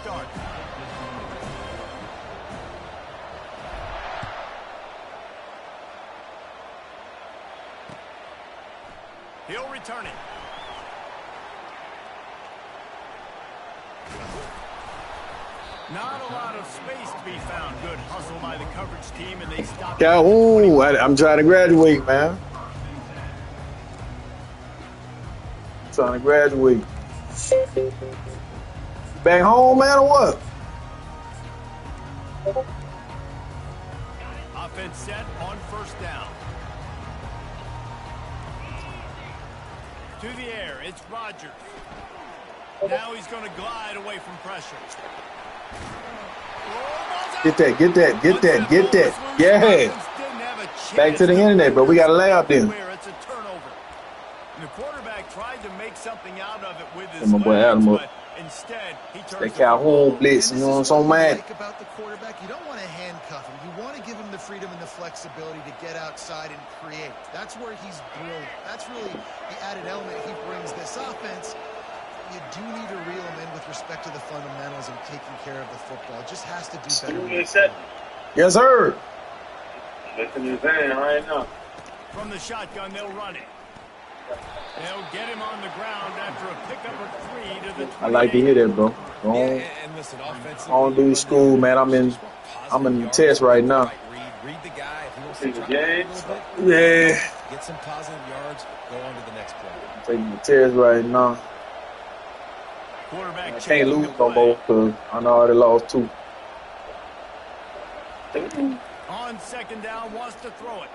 start. He'll return it. Not a lot of space to be found. Good hustle by the coverage team, and they stop. Calhoun, I'm trying to graduate, man. Trying to graduate. Back home, man, or what? Offense set on first down. To the air, it's Rodgers. Now he's going to glide away from pressure. Get that, get that, get that, get that. Yeah. Back to the internet, but we got a layup then. It's a turnover. The quarterback tried to make something out of it with his my boy legs, Adam but instead he turns that Calhoun blitz, you know what I'm saying, man? Like about the quarterback, you don't want to handcuff him. You want to give him the freedom and the flexibility to get outside and create. That's where he's brilliant. That's really the added element he brings this offense. You do need to reel him in with respect to the fundamentals and taking care of the football. It just has to do better. Yes, sir. From the shotgun, they'll run it. They'll get him on the ground after a pickup of 3 to the 28. I like to hear that, bro. I don't do school, man. I'm in the test right now. Read the guy. If he wants to drop a little bit, Yeah. get some positive yards, go on to the next play. I'm taking the test right now. Quarterback I can't lose no more because I know I already lost 2. on second down, wants to throw it.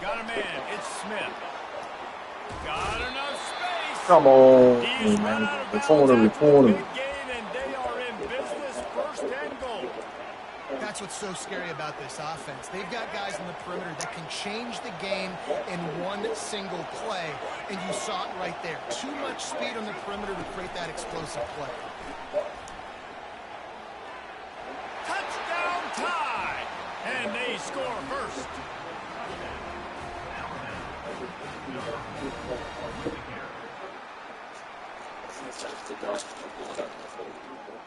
Got a man. It's Smith. Got enough space. Come on, He's man. Return him. And they are in business, first and goal. That's what's so scary about this offense. They've got guys in the perimeter that can change the game in one single play, and you saw it right there. Too much speed on the perimeter to create that explosive play. Touchdown tie, and they score first.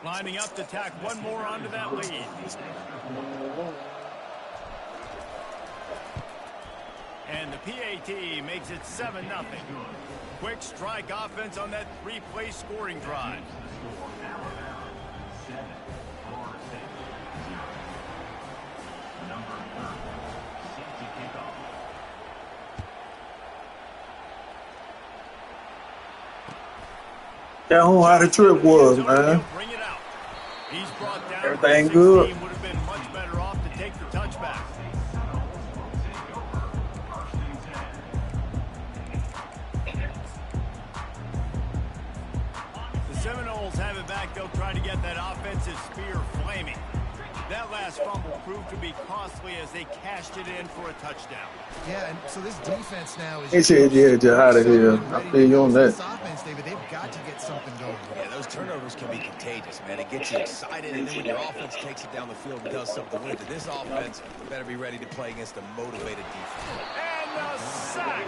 Lining up to tack one more onto that lead. And the PAT makes it 7-0. Quick strike offense on that 3-play scoring drive. Calhoun, how the trip was, man. Everything good? Would have been much better off to take the touchback. The Seminoles have it back. They'll try to get that offensive spear flaming. That last fumble proved to be costly as they cashed it in for a touchdown. Yeah, and so this defense now is... He said, yeah, just out of here. I feel you on that. This offense, David, they've got to get something going. Yeah, those turnovers can be contagious, man. It gets you excited, and then when your offense takes it down the field and does something with it, this offense better be ready to play against a motivated defense. And the sack.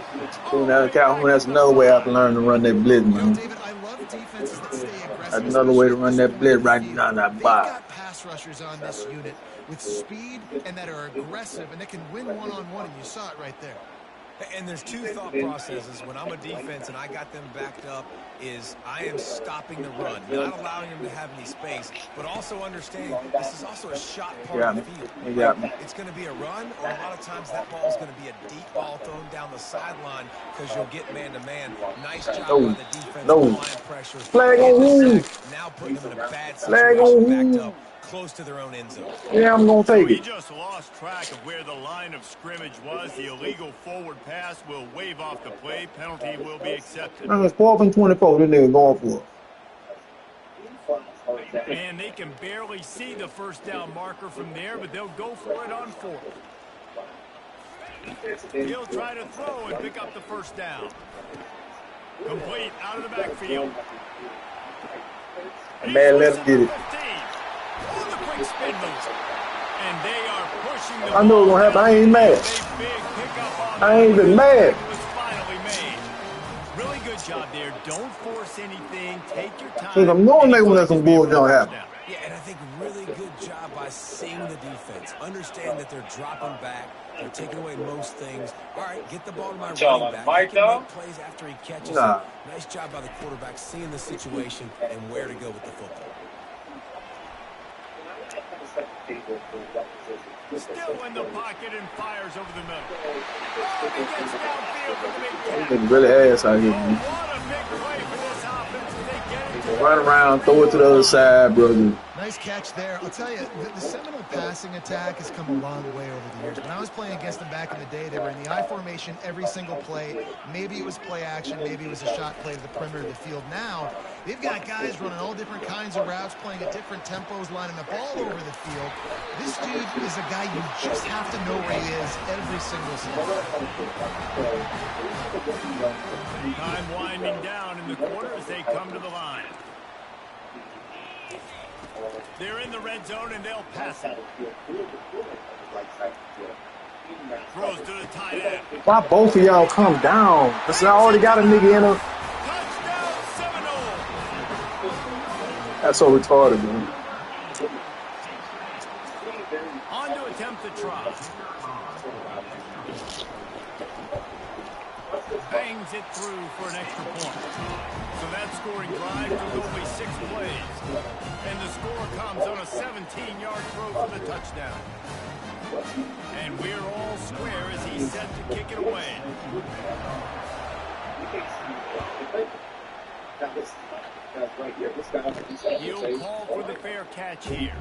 Now, Calhoun, that's another way I can learn to run that blitz, man. David, I love defenses that stay aggressive. That's another way to run that blitz right down that box. They've got pass rushers on this unit with speed and that are aggressive, and they can win one-on-one, and you saw it right there. And there's two thought processes when I'm a defense and I got them backed up is I am stopping the run, not allowing them to have any space, but also understanding this is also a shot part of the field. It's going to be a run, or a lot of times that ball is going to be a deep ball thrown down the sideline because you'll get man-to-man. Nice job by the defense applying pressure. Flag on who? Now putting them in a bad situation backed up close to their own end zone. Yeah, I'm going to take He it. just lost track of where the line of scrimmage was. The illegal forward pass will wave off the play. Penalty will be accepted. It's 4th and 24. This nigga going for it. And they can barely see the first down marker from there, but they'll go for it on 4th. He'll try to throw and pick up the first down. Complete out of the backfield. Man, let's get it. On the quick spin move. And they are pushing the I know it's going to happen. I ain't mad. I ain't even mad. Was finally made. Really good job there. Don't force anything. Take your time. Because I'm knowing they will let some bull don't happen. Yeah, and I think really good job by seeing the defense. Understand that they're dropping back. They're taking away most things. All right, get the ball to my running back. He can make plays after he catches it. Nice job by the quarterback seeing the situation and where to go with the football. Still in the pocket and fires over the middle. Oh, he gets downfield for the big catch. He's really ass out here. What a big play for this offense. They get it. Run around, throw it to the other side, brother. Nice catch there. I'll tell you, the Seminole passing attack has come a long way over the years. When I was playing against them back in the day, they were in the I formation every single play. Maybe it was play action. Maybe it was a shot play to the perimeter of the field. Now, they've got guys running all different kinds of routes, playing at different tempos, lining up all over the field. This dude is a guy you just have to know where he is every single snap. Time winding down in the quarter as they come to the line. They're in the red zone and they'll pass it. Throws to the tight end. Why both of y'all come down? Because I already got a nigga in a... Touchdown Seminole. That's so retarded, man. On to attempt the try. Bangs it through for an extra point. So that scoring drive took only 6 plays. And the score comes on a 17-yard throw for the touchdown. And we're all square as he's set to kick it away. He'll call for the fair catch here.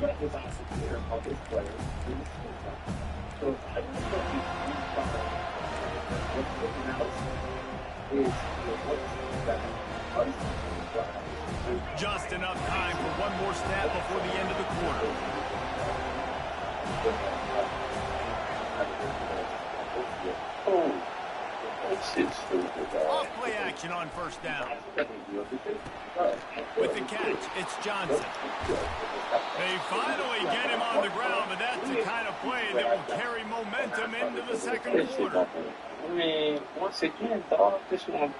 Just enough time for one more snap before the end of the quarter. Off play action on first down. With the catch, it's Johnson. They finally get him on the ground, but that's the kind of play that will carry momentum into the second quarter. I mean, once again, dog, this one.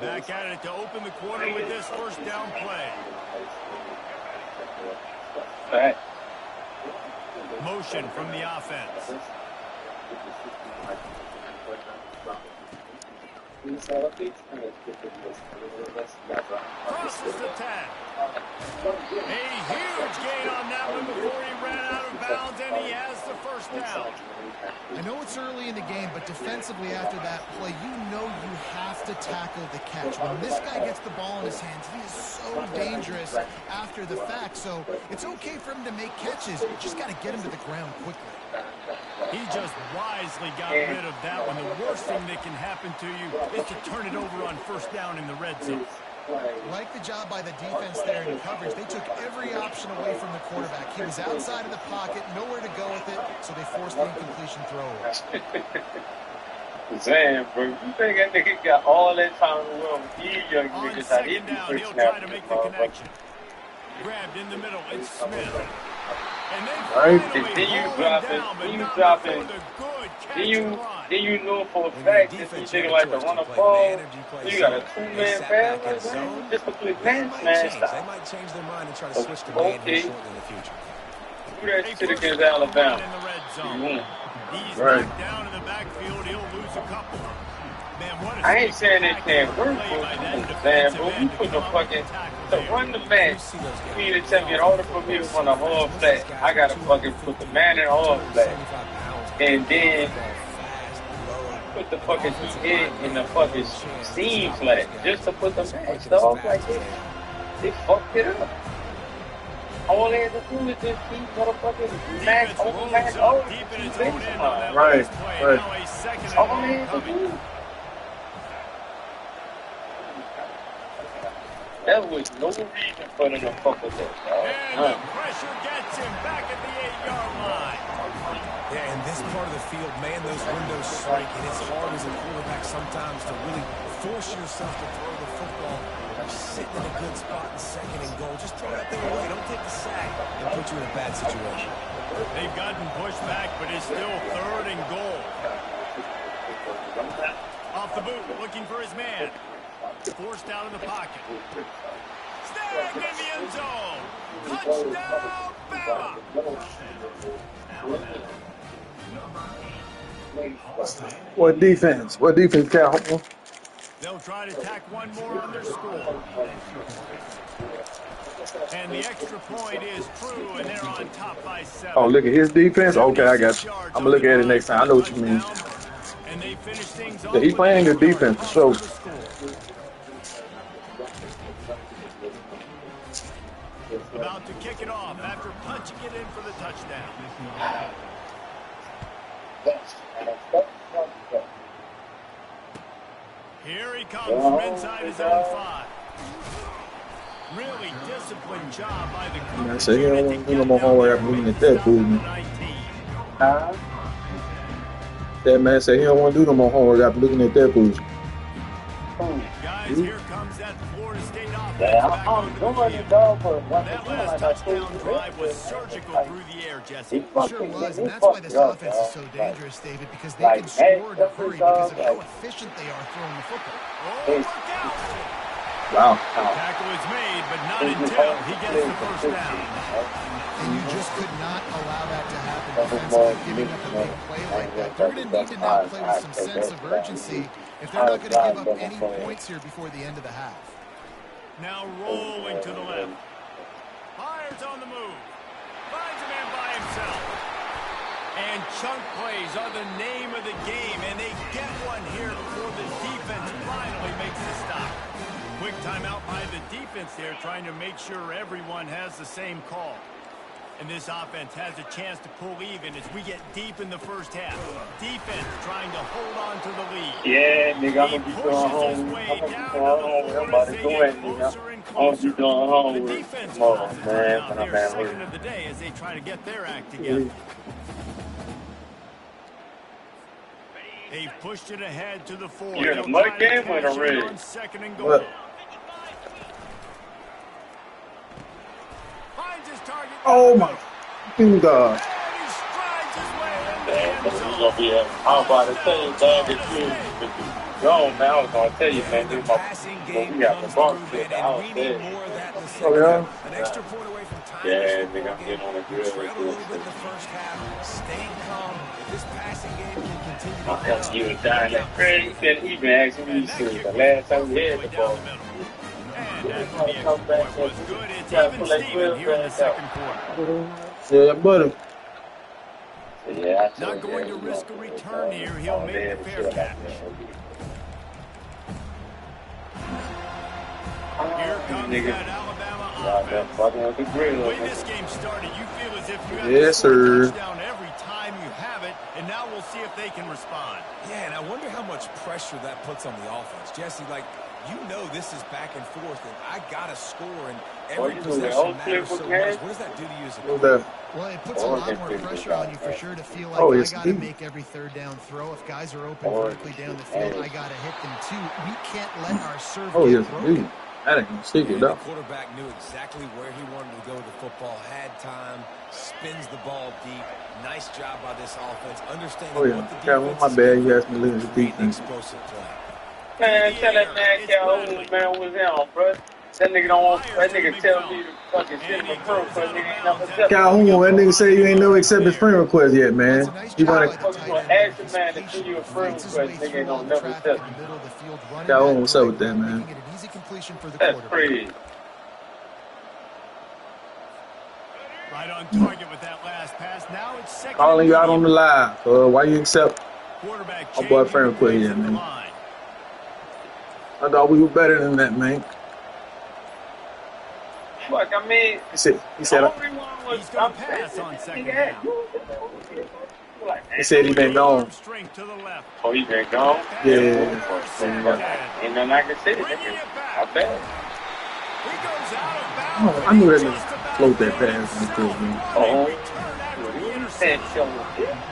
Back at it to open the quarter with this first down play. Right. Motion from the offense. Crosses the 10. A huge gain on that one before he ran out of bounds, and he has the first down. I know it's early in the game, but defensively after that play, you know you have to tackle the catch. When this guy gets the ball in his hands, he is so dangerous after the fact. So it's okay for him to make catches. You just got to get him to the ground quickly. He just wisely got rid of that one. The worst thing that can happen to you is to turn it over on first down in the red zone. Like the job by the defense there in coverage. They took every option away from the quarterback. He was outside of the pocket, nowhere to go with it, so they forced the incompletion throw away. Damn, bro. You think that nigga got all that time in the world with these young niggas? On second down, he'll try to make the connection. Grabbed in the middle, it's Smith. And then you know for a fact that these niggas like to run a ball. You got a 2-man pass, just a quick pass, man. They might change their mind and try to switch to man shortly in the future. Do that shit against Alabama. He's knocked down in the backfield. He'll lose a couple. Man, I ain't saying it can't work, man, but we put the fucking to run the man. You need to tell me in order for me to run a hard flat, I gotta fucking put the man in a hard flat, and then put the fucking head in the fucking seam flat just to put the man stuff like this. They fucked it up. All they had to do is just keep motherfucking max over max over. Right. All they had to do. There was no reason for them to fuck with that, dog. And the pressure gets him back at the 8-yard line. Yeah, in this part of the field, man, those windows shrink, and it's hard as a quarterback sometimes to really force yourself to throw the football You're sitting in a good spot in second and goal. Just throw that thing away. Don't take the sack and put you in a bad situation. They've gotten pushed back, but it's still 3rd and goal. Off the boot, looking for his man. Forced out of the pocket. Snagged in the end zone. Touchdown, Bama. What defense? What defense, Cal? They'll try to tack one more on their score. And the extra point is true, and they're on top by 7. Oh, look at his defense? Okay, I got you. I'm going to look at it next time. I know what you mean. And they finish things Yeah, he's playing good defense, for sure. About to kick it off after punching it in for the touchdown. Here he comes from inside his own 5. Really disciplined job by the coach. I say, he don't want to do no more homework after looking at that food. That man said he don't want to do no more homework after looking at that food. Guys, here comes that Florida State offense back on the field. That last touchdown drive was surgical through the air, Jesse. It sure was, and that's why this offense is so dangerous, David, because they can score in a hurry because of how efficient they are throwing the football. Oh, look out! Wow. Tackle is made, but not until he gets the first down. And you just could not allow that to happen defensively, giving up a big play like that. They're going to need to now play with some sense of urgency if they're not going to give up any points here before the end of the half. Now rolling to the left. Fires on the move. Finds a man by himself. And chunk plays are the name of the game, and they get one here before the defense finally makes the stop. Quick timeout by the defense there, trying to make sure everyone has the same call. And this offense has a chance to pull even as we get deep in the first half. Defense trying to hold on to the lead. Yeah, nigga, I'm gonna be going home. I'm about to go in, nigga. I'm gonna be going home. The defense Come on, man. out there second of the day as they try to get their act together. They've pushed it ahead to the 4. You're in a mud game or in a rig? On second and goal. What? Finds his target. Oh, my God. And he strides his way into the end This is zone. gonna be a, I was about to tell you, dog, if you gone, man, I was gonna tell you, man, this we got the bump shit. I was dead. Oh, yeah? An extra point away from time. Yeah, nigga, I'm getting on the grill Trailed with a little this. bit in the first half, staying calm. If this passing game can continue to I'm telling you, dying like crazy. He been asking me since the last time we had the ball. And after the extra point was good, it's even Steven here in the second quarter. Yeah, buddy. Yeah, I Not going to risk a return here. He'll make the fair catch. Here comes that Alabama offense. fucking with the The grill. way this game started, you feel as if you have Yes, to score a sir. touchdown every time you have it, and now we'll see if they can respond. Yeah, and I wonder how much pressure that puts on the offense. Jesse, like, you know this is back and forth, and I got to score, and every you possession doing matters so the much. What does that do to you as a What's coach? that? Well, it puts a lot more pressure on you for sure to feel like Oh, I it's got to deep. make every third down throw. If guys are open vertically down the field, I got to hit them too. We can't let our serve Oh, get yes, broken. indeed. That ain't gonna stick it The up. quarterback knew exactly where he wanted to go with the football, had time, spins the ball deep. Nice job by this offense, understanding Oh, yeah. what the Cal, defense my is bad. doing, You asked me to look at the creating defense. explosive play. Man, tell that man, Calhoun, man, what's down, bro? That nigga don't want, that nigga tell me to fucking send him a proof, but nigga ain't never tell me. Calhoun, that nigga say you ain't never accepted friend request yet, man. It's a nice You job wanna? by the Fuck, tight you gonna end. ask the He's man to patient, send you a fights friend his request, way nigga through ain't all gonna the never traffic tell in me. the middle of the field, running Calhoun, that what's up with direct that, route, man? making it an easy completion for the That's quarterback. crazy. Right on target with that last pass. Now it's second. Calling you out on and the live. Why you accept? quarterback My boy changing friend the request plays here, at the man. line. I thought we were better than that, man. Fuck, I mean, He said, the only one was, He's gonna pass on second down. he said he been gone. Arm strength to the left. Oh, he been gone? Yeah. Ain't nothing I can say. Bringing Nigga. it I back. bet. He goes out of Oh, bounds. I knew that Just nigga about float that made pass. himself Man. one. Oh. Return after the That interception. show.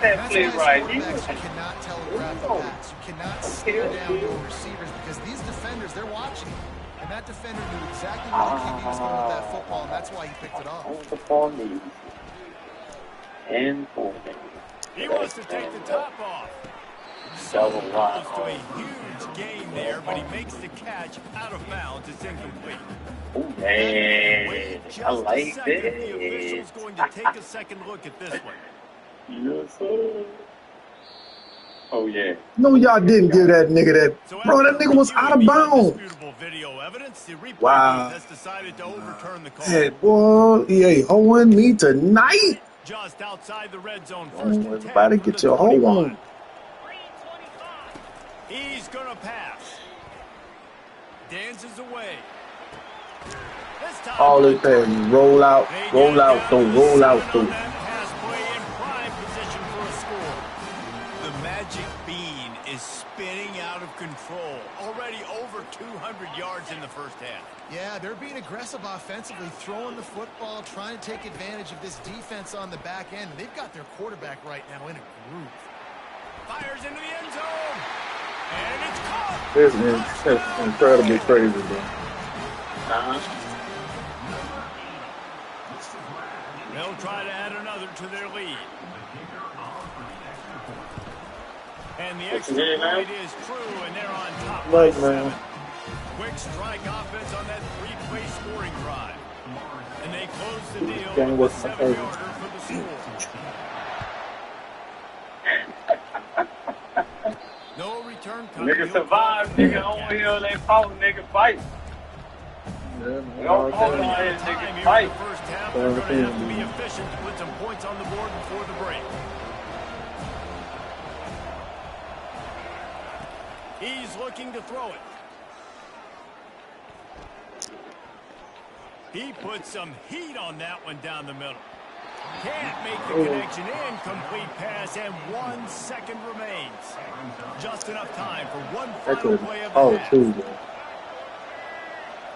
That That's play why right. as quarterbacks, you cannot telegraph the pass. You cannot stare down your receivers because these defenders, they're watching you. And that defender knew exactly where the QB was going with that football, and that's why he picked it off. He wants to take the top off. So close to a huge gain there, but he makes the catch out of bounds. It's incomplete. Hey, I like this. The official's going to take a second look at this one. Yes, sir. Oh, yeah. No, y'all didn't give that nigga that. Bro, that nigga was out of bounds. Wow. Has decided to overturn the call. Hey, boy, EA hoeing me tonight. Just outside the red zone. Everybody get your hoe on. He's gonna pass. Dances away. All this thing, roll out, don't roll out, though. Pass play in prime position for a score. The magic bean is spinning out of control. Already over 200 yards in the first half. Yeah, they're being aggressive offensively, throwing the football, trying to take advantage of this defense on the back end. They've got their quarterback right now in a groove. Fires into the end zone. And it's caught. This is incredibly crazy, bro. They'll try to add another to their lead. And the extra point is true, and they're on top. Right, man. Quick strike offense on that three-play scoring drive. And they close the deal Game with was a 7-yarder for the score. No return coming. Nigga survive, nigga on here, they fought, nigga fight. Don't hold on here, nigga fight. First half, they're going to have to be efficient to put some points on the board before the break. He's looking to throw it. He put some heat on that one down the middle. Can't make the connection. Incomplete pass, and 1 second remains. Just enough time for one final play of the half.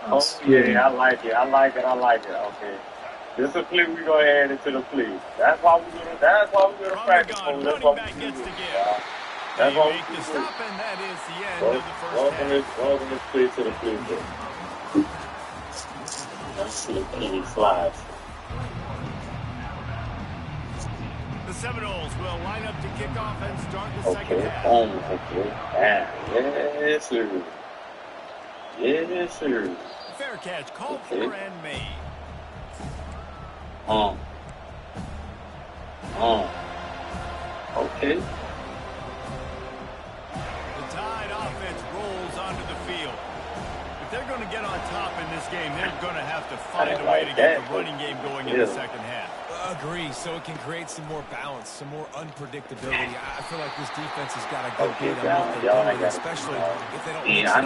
Oh, yeah, I like it. Okay. This is a play we're going to add into the play. That's why we're going to practice on. That's why we're going to do. That's why we stop, and that is the end of the first half. Welcome this play to the play. Let's see if he flies. The Seminoles will line up to kick off and start the second half. Yes, sir. Yes, sir. Fair catch called for and made. Okay. The Tide offense rolls onto the field. If they're going to get on top in this game, they're going to have to find a way to get the running game going in the second half. Agree, so it can create some more balance, some more unpredictability. I feel like this defense has got a good beat on what they're doing, especially if they don't mix it up.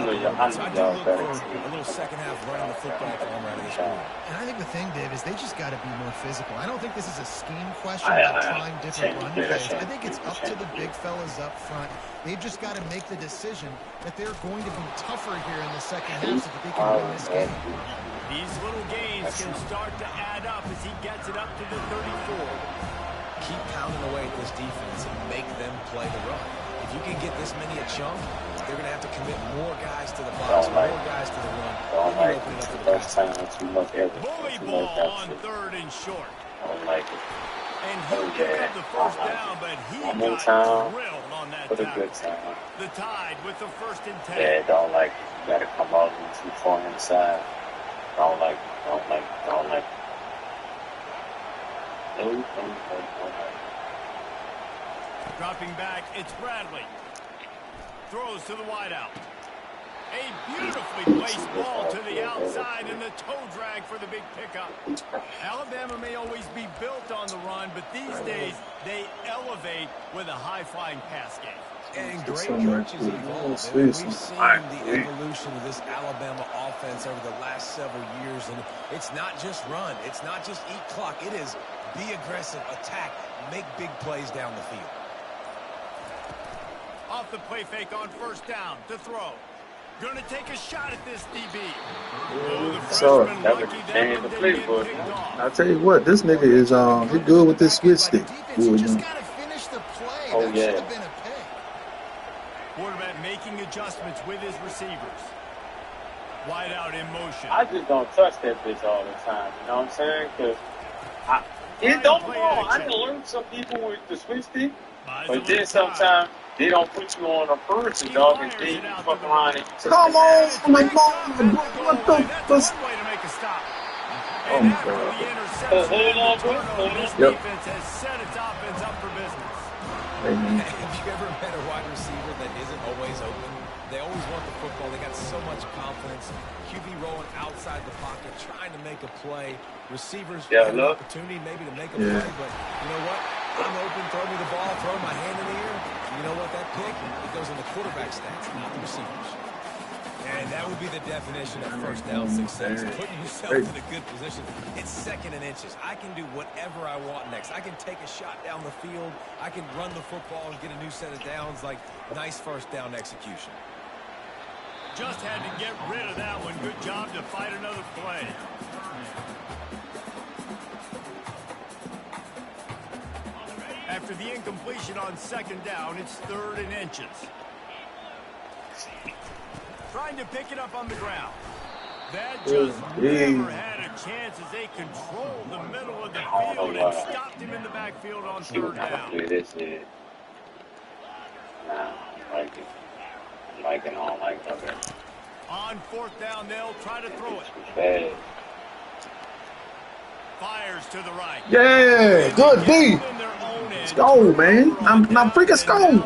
So I do look for a little second half running the football for them right of this game. And I think the thing, Dave, is they just got to be more physical. I don't think this is a scheme question about trying different run plays. I think it's up to the big fellas up front. They've just got to make the decision that they're going to be tougher here in the second half so that they can win this game. These little gains can start to add up as he gets it up to the 34. Keep pounding away at this defense and make them play the run. If you can get this many a chunk, they're going to have to commit more guys to the box, more guys to the run. Then you open it up for the pass. Bully ball on third and short. I don't like it. And he'll pick up the first down, but he got drilled on that tackle. The Tide with the 1st and 10. Yeah, don't like it. You got to come out and too far inside. Don't like it. No. Dropping back, it's Bradley. Throws to the wideout. A beautifully placed ball to the outside and the toe drag for the big pickup. Alabama may always be built on the run, but these days they elevate with a high-flying pass game. And great coaches evolve. And we've seen the evolution of this Alabama offense over the last several years. And it's not just run. It's not just eat clock. It is be aggressive, attack, make big plays down the field. Off the play fake on first down to throw. Going to take a shot at this DB. I'll tell you what, this nigga is he good with this switch stick. You just got to finish the play. Oh, that yeah. should have been a pick. Quarterback making adjustments with his receivers. Wide out in motion. I just don't touch that bitch all the time. You know what I'm saying? Because it don't wrong. I done learned some people with the switch stick, but then sometimes they don't put you on a person, dog, and then you fuck around and Come on, my God, what the? That's one way to make a stop. And after the interception and the turnover, this defense has set its offense up for business. Have you ever met a wide receiver that isn't always open? They always want the football. They got so much confidence. QB rolling outside the pocket, trying to make a play. Receivers have an opportunity maybe to make a play, but you know what? I'm open, throw me the ball, throw my hand in the air. You know what? That pick, it goes in the quarterback stats, not the receivers. And that would be the definition of first down success. Putting yourself in a good position. It's 2nd and inches. I can do whatever I want next. I can take a shot down the field. I can run the football and get a new set of downs. Like, nice first down execution. Just had to get rid of that one. Good job to fight another play. After the incompletion on 2nd down, it's 3rd and inches. Trying to pick it up on the ground. That just never had a chance as they controlled the middle of the field and stopped him in the backfield on 3rd down. This is. Nah, I like it. I like it all like that. On 4th down, they'll try to throw it. Bad. Fires to the right. Yeah, good D. Let's go, man. I'm freaking scoring.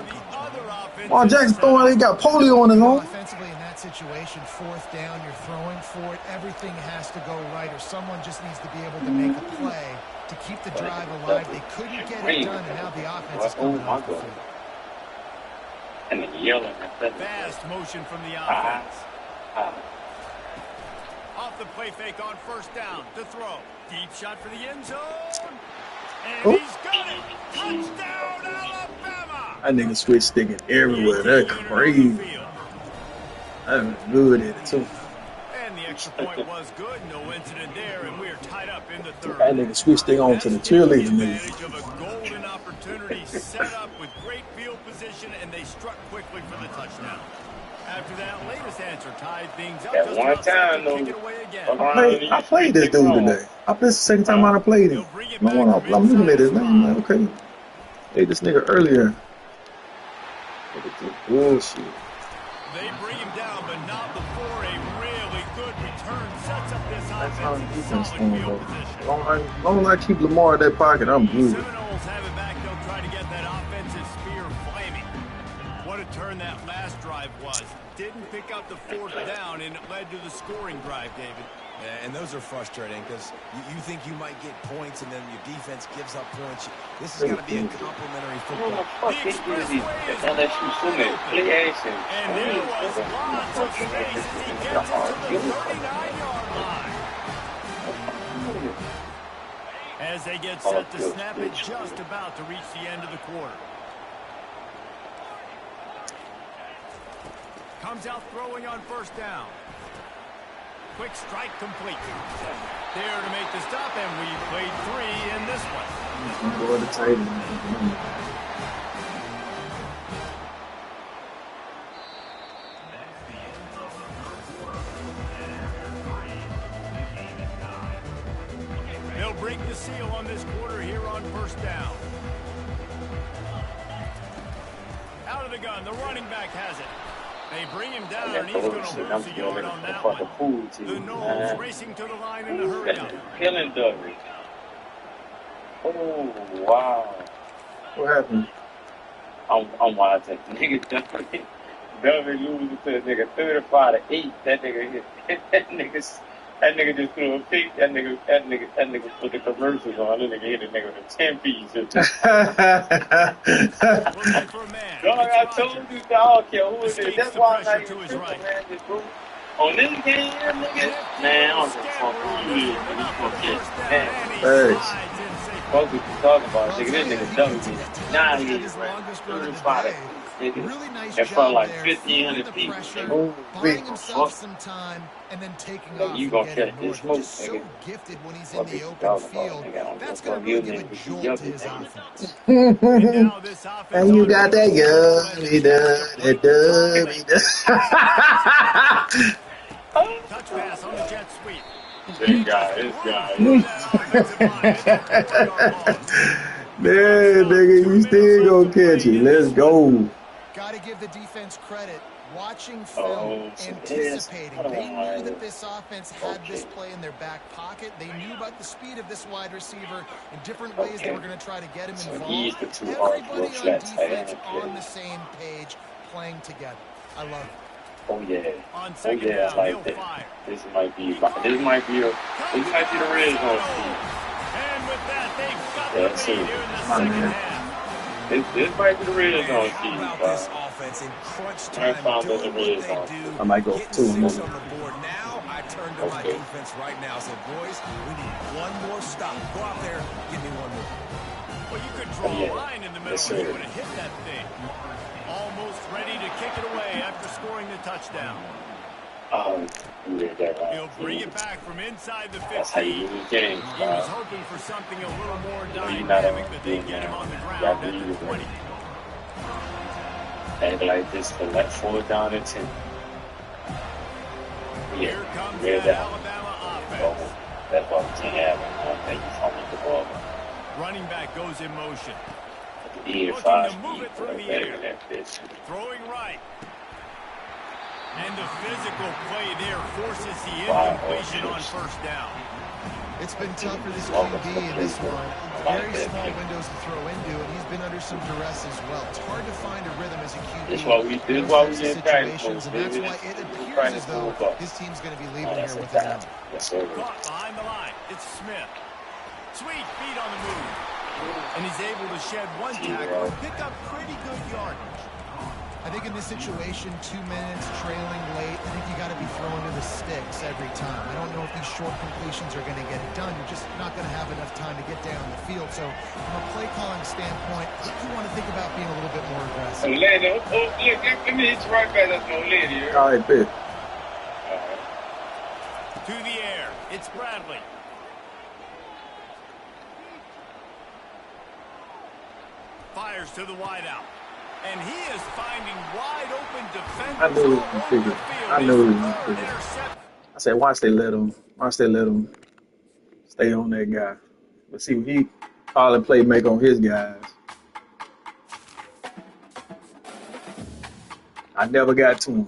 While Jackson's throwing, he got polio on his arm. Offensively in that situation, 4th down, you're throwing for it. Everything has to go right, or someone just needs to be able to make a play to keep the drive alive. They couldn't get it done, and now the offense is coming off the field. And then yelling. Fast motion from the offense. Off the play fake on 1st down to throw. Deep shot for the end zone. And he's got it. Touchdown, Alabama. That nigga switch sticking everywhere. That's crazy. That was good at it, too. And the extra point was good. No incident there, and we're tied up in the 3rd. That nigga switch stick on to the cheerleader nigga. Advantage of a golden opportunity set up with great field position, and they struck quickly for the touchdown. After that latest answer tied things up. That one time, though. I played this dude today. This is the 2nd time I played him. I'm looking at his name. Like, okay. Hey, this nigga earlier. Look at this bullshit. They bring him down, but not before a really good return sets up this offense in solid field position. As long as I keep Lamar in that pocket, I'm good. Seminoles have it back. They'll try to get that offensive spear flaming. What a turn that last drive was. Didn't pick up the 4th down, and it led to the scoring drive, David. Yeah, and those are frustrating because you think you might get points, and then your defense gives up points. This has got to be a complimentary football. What the fuck is these LSU swimming? Play action. And there was lots of space as he gets it to the 39-yard line. As they get set to snap it, just about to reach the end of the quarter. Comes out throwing on 1st down. Quick strike complete. There to make the stop, and we played 3 in this one. Go to the table. They'll break the seal on this quarter here on 1st down. Out of the gun, the running back has it. They bring him down, and he's going to lose a yard on that one. The Knowles racing to the line in a hurry up. Killing Douglas. Oh, wow. What happened? I'm watching. Nigga Douglas losing to a nigga 35-8. That nigga hit. That nigga just threw a pick. That nigga put the commercials on. That nigga hit a nigga with a 10-piece. Dog, I told you, dog, I don't care who it is. That's why I'm not even tripping, man. This group. On this game, nigga, man, I don't give a fuck who you is, nigga. Thanks. Fuck what you talking about, nigga. This nigga dumb. Nah, he is, man. 35-8. Really nice in front of like job 1,500 people. Pressure, buying himself some time, and then taking off. You gonna catch He's this smoke, just so nigga. gifted when he's in the open field. That's going to really give a jolt to his offense. And you got that good, he does, it does, he does. touch pass on the jet sweep. This guy. Man, nigga, you still gonna catch it. Let's go. Got to give the defense credit. Watching film, anticipating. They knew that this offense had this play in their back pocket. They knew about the speed of this wide receiver in different ways they were going to try to get him involved. Everybody on defense on the same page, playing together. I love it. Oh yeah. On second down, like that. This might be the red zone scheme. And with that, they've got the lead here in the second half. This might be the red zone scheme, this offense in crunch time, doing what they do, I might go 2 on the board. Now I turn to my defense right now. Say, boys, we need one more stop. Go out there, give me one more. Well, you could draw a line in the middle and he would have hit that thing. Almost ready to kick it away after scoring the touchdown. He'll bring it back from inside the 15. That's how you lose games. He was hoping for something a little more dynamic, but they get him on the ground at the 20. Act like this for like 4th down and 10. Here comes that Alabama offense. That's what we can't have. Thank you for the ball. Running back goes in motion. Looking to move it through the air. Throwing right. And the physical play there forces the incompletion on first down. It's been tough for this QB in this one. Very small windows to throw into, and he's been under some duress as well. It's hard to find a rhythm as a QB. This is why we did what we did situations, and that's why it appears as though his team's going to be leaving here with an L. Caught behind the line. It's Smith. Sweet feet on the move. And he's able to shed one tackle and pick up pretty good yardage. I think in this situation, 2 minutes, trailing late, I think you got to be throwing to the sticks every time. I don't know if these short completions are going to get it done. You're just not going to have enough time to get down the field. So from a play calling standpoint, I think you want to think about being a little bit more aggressive. Let me hit you right back. That's no lady here. All right, bitch. To the air. It's Bradley. Fires to the wideout. And he is finding wide open defenders. I knew it was figured. I knew it was figured. I said, watch they let him stay on that guy. But see, he call and play make on his guys. I never got to him.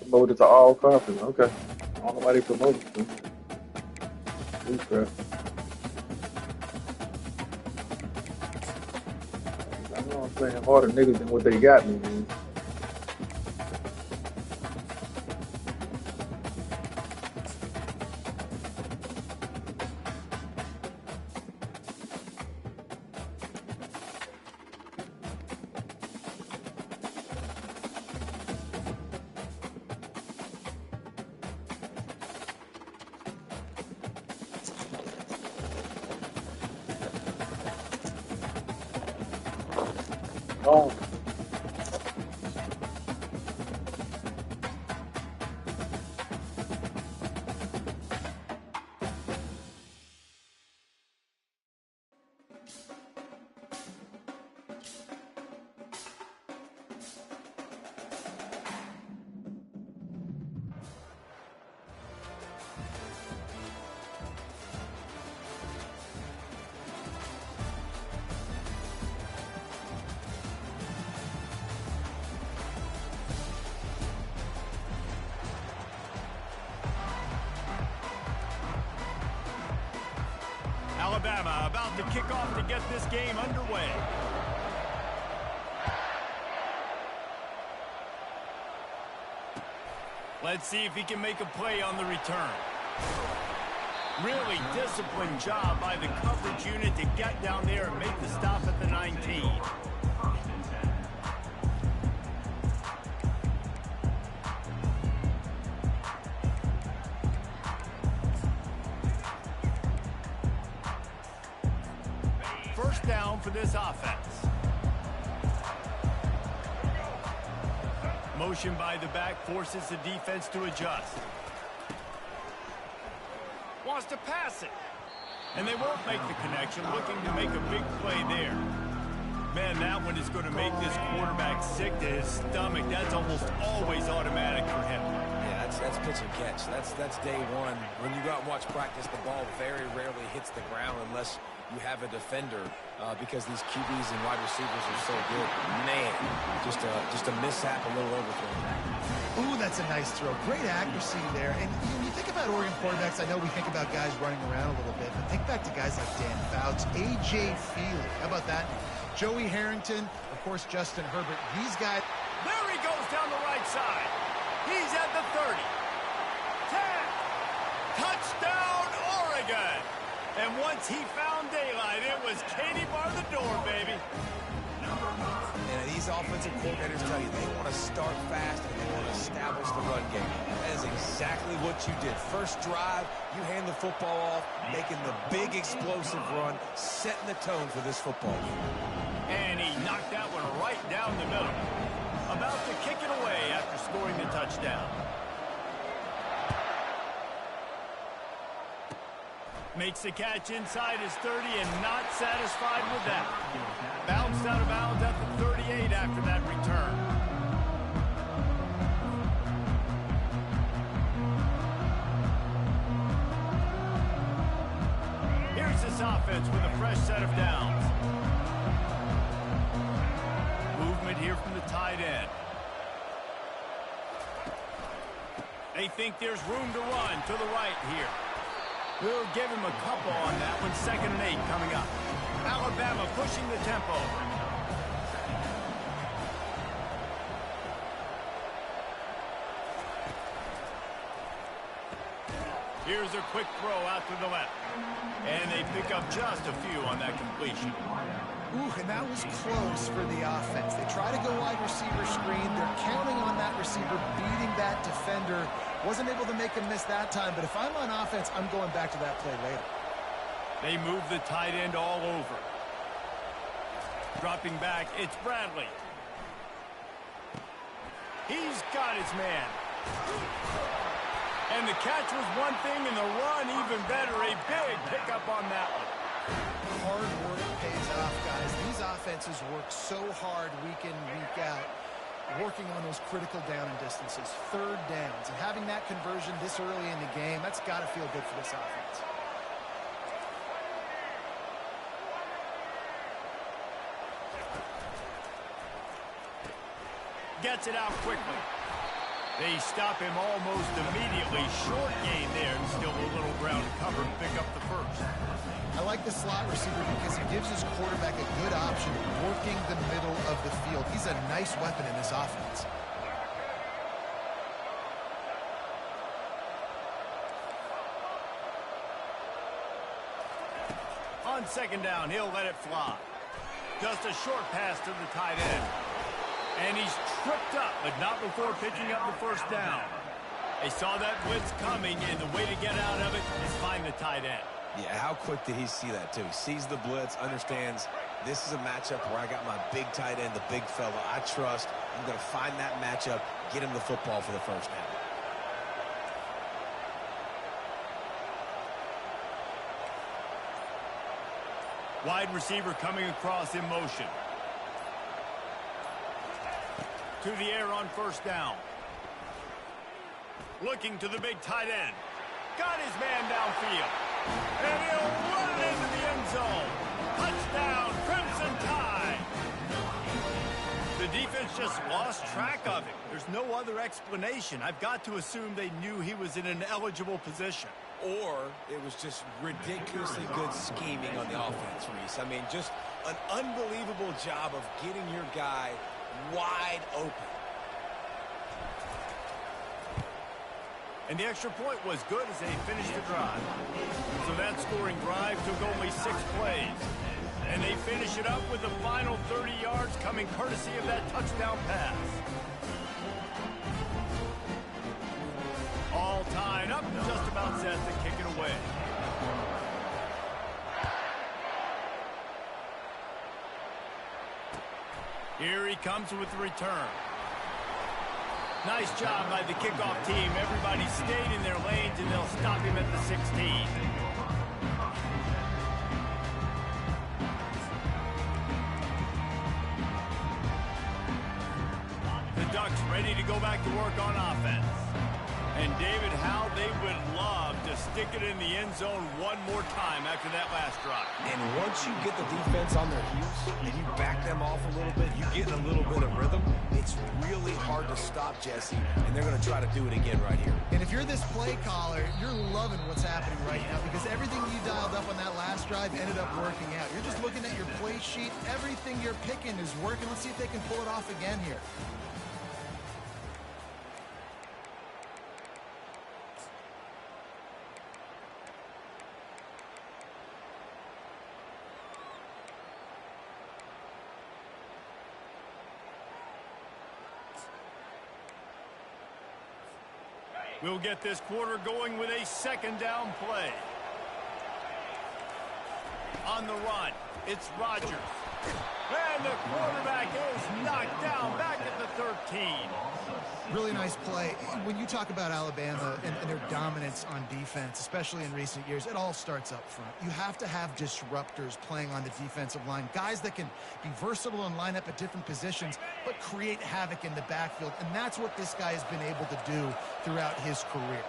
Promoted to all conference. Okay. I don't know why they promoted to. Crap. I know I'm playing harder niggas than what they got me, man. Oh. Alabama about to kick off to get this game underway. Let's see if he can make a play on the return. Really disciplined job by the coverage unit to get down there and make the stop at the 19. First down for this offense. Motion by the back forces the defense to adjust. Wants to pass it. And they won't make the connection, looking to make a big play there. Man, that one is going to make this quarterback sick to his stomach. That's almost always automatic for him. Yeah, that's pitch and catch. That's day one. When you go out and watch practice, the ball very rarely hits the ground unless you have a defender because these QBs and wide receivers are so good. Man, just a mishap, a little overthrow. Ooh, that's a nice throw. Great accuracy there. And when you think about Oregon quarterbacks, I know we think about guys running around a little bit, but think back to guys like Dan Fouts, A.J. Feely. How about that? Joey Harrington, of course, Justin Herbert. These guys. There he goes down the right side. He's at the 30. 10. Touchdown, Oregon. And once he found daylight, it was Katie bar the door, baby. And these offensive coordinators tell you they want to start fast and they want to establish the run game. That is exactly what you did. First drive, you hand the football off, making the big explosive run, setting the tone for this football game. And he knocked that one right down the middle. About to kick it away after scoring the touchdown. Makes the catch inside his 30 and not satisfied with that. Bounced out of bounds at the 38 after that return. Here's this offense with a fresh set of downs. Movement here from the tight end. They think there's room to run to the right here. We'll give him a couple on that one. 2nd and 8 coming up. Alabama pushing the tempo. Here's a quick throw out to the left. And they pick up just a few on that completion. Ooh, and that was close for the offense. They try to go wide receiver screen. They're counting on that receiver beating that defender. Wasn't able to make him miss that time, but if I'm on offense, I'm going back to that play later. They move the tight end all over. Dropping back, it's Bradley. He's got his man. And the catch was one thing, and the run even better. A big pickup on that one. Hard work pays off, guys. These offenses work so hard week in, week out, working on those critical down and distances, 3rd downs, and having that conversion this early in the game, that's got to feel good for this offense. Gets it out quickly. They stop him almost immediately. Short gain there, and still a little ground to cover to pick up the first. I like the slot receiver because he gives his quarterback a good option working the middle of the field. He's a nice weapon in this offense. On 2nd down, he'll let it fly. Just a short pass to the tight end. And he's tripped up, but not before picking up the first down. They saw that blitz coming, and the way to get out of it is find the tight end. Yeah, how quick did he see that, too? He sees the blitz, understands this is a matchup where I got my big tight end, the big fella I trust. I'm going to find that matchup, get him the football for the first down. Wide receiver coming across in motion. To the air on 1st down. Looking to the big tight end. Got his man downfield. And he'll run it into the end zone. Touchdown, Crimson Tide. The defense just lost track of him. There's no other explanation. I've got to assume they knew he was in an eligible position. Or it was just ridiculously good scheming on the offense, Reese. I mean, just an unbelievable job of getting your guy wide open. And the extra point was good as they finished the drive. So that scoring drive took only 6 plays. And they finish it up with the final 30 yards coming courtesy of that touchdown pass. All tied up, just about set to kick it away. Here he comes with the return. Nice job by the kickoff team. Everybody stayed in their lanes, and they'll stop him at the 16. ready to go back to work on offense. And David, how they would love to stick it in the end zone one more time after that last drive. And once you get the defense on their heels and you back them off a little bit, you get in a little bit of rhythm, it's really hard to stop, Jesse, and they're going to try to do it again right here. And if you're this play caller, you're loving what's happening right now because everything you dialed up on that last drive ended up working out. You're just looking at your play sheet. Everything you're picking is working. Let's see if they can pull it off again here. We'll get this quarter going with a second down play. On the run, it's Rodgers. And the quarterback is knocked down back at the 13. Really nice play. When you talk about Alabama and their dominance on defense, especially in recent years, it all starts up front. You have to have disruptors playing on the defensive line, guys that can be versatile and line up at different positions, but create havoc in the backfield. And that's what this guy has been able to do throughout his career.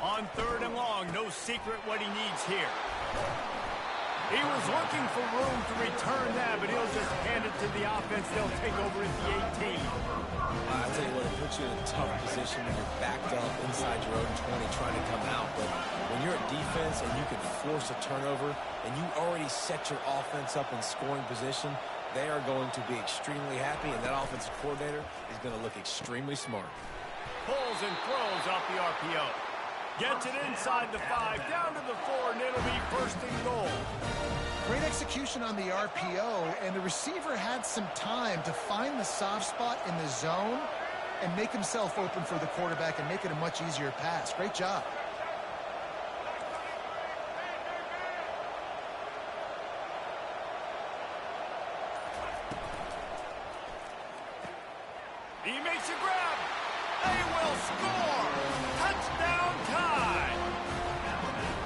On 3rd and long, no secret what he needs here. He was looking for room to return that, but he'll just hand it to the offense. They'll take over at the 18. I'll tell you what, it puts you in a tough position when you're backed up inside your own 20 trying to come out. But when you're at defense and you can force a turnover and you already set your offense up in scoring position, they are going to be extremely happy, and that offensive coordinator is going to look extremely smart. Pulls and throws off the RPO. Gets it inside the 5, down to the 4, and it'll be 1st and goal. Great execution on the RPO, and the receiver had some time to find the soft spot in the zone and make himself open for the quarterback and make it a much easier pass. Great job. He makes a grab. They will score. Touchdown time.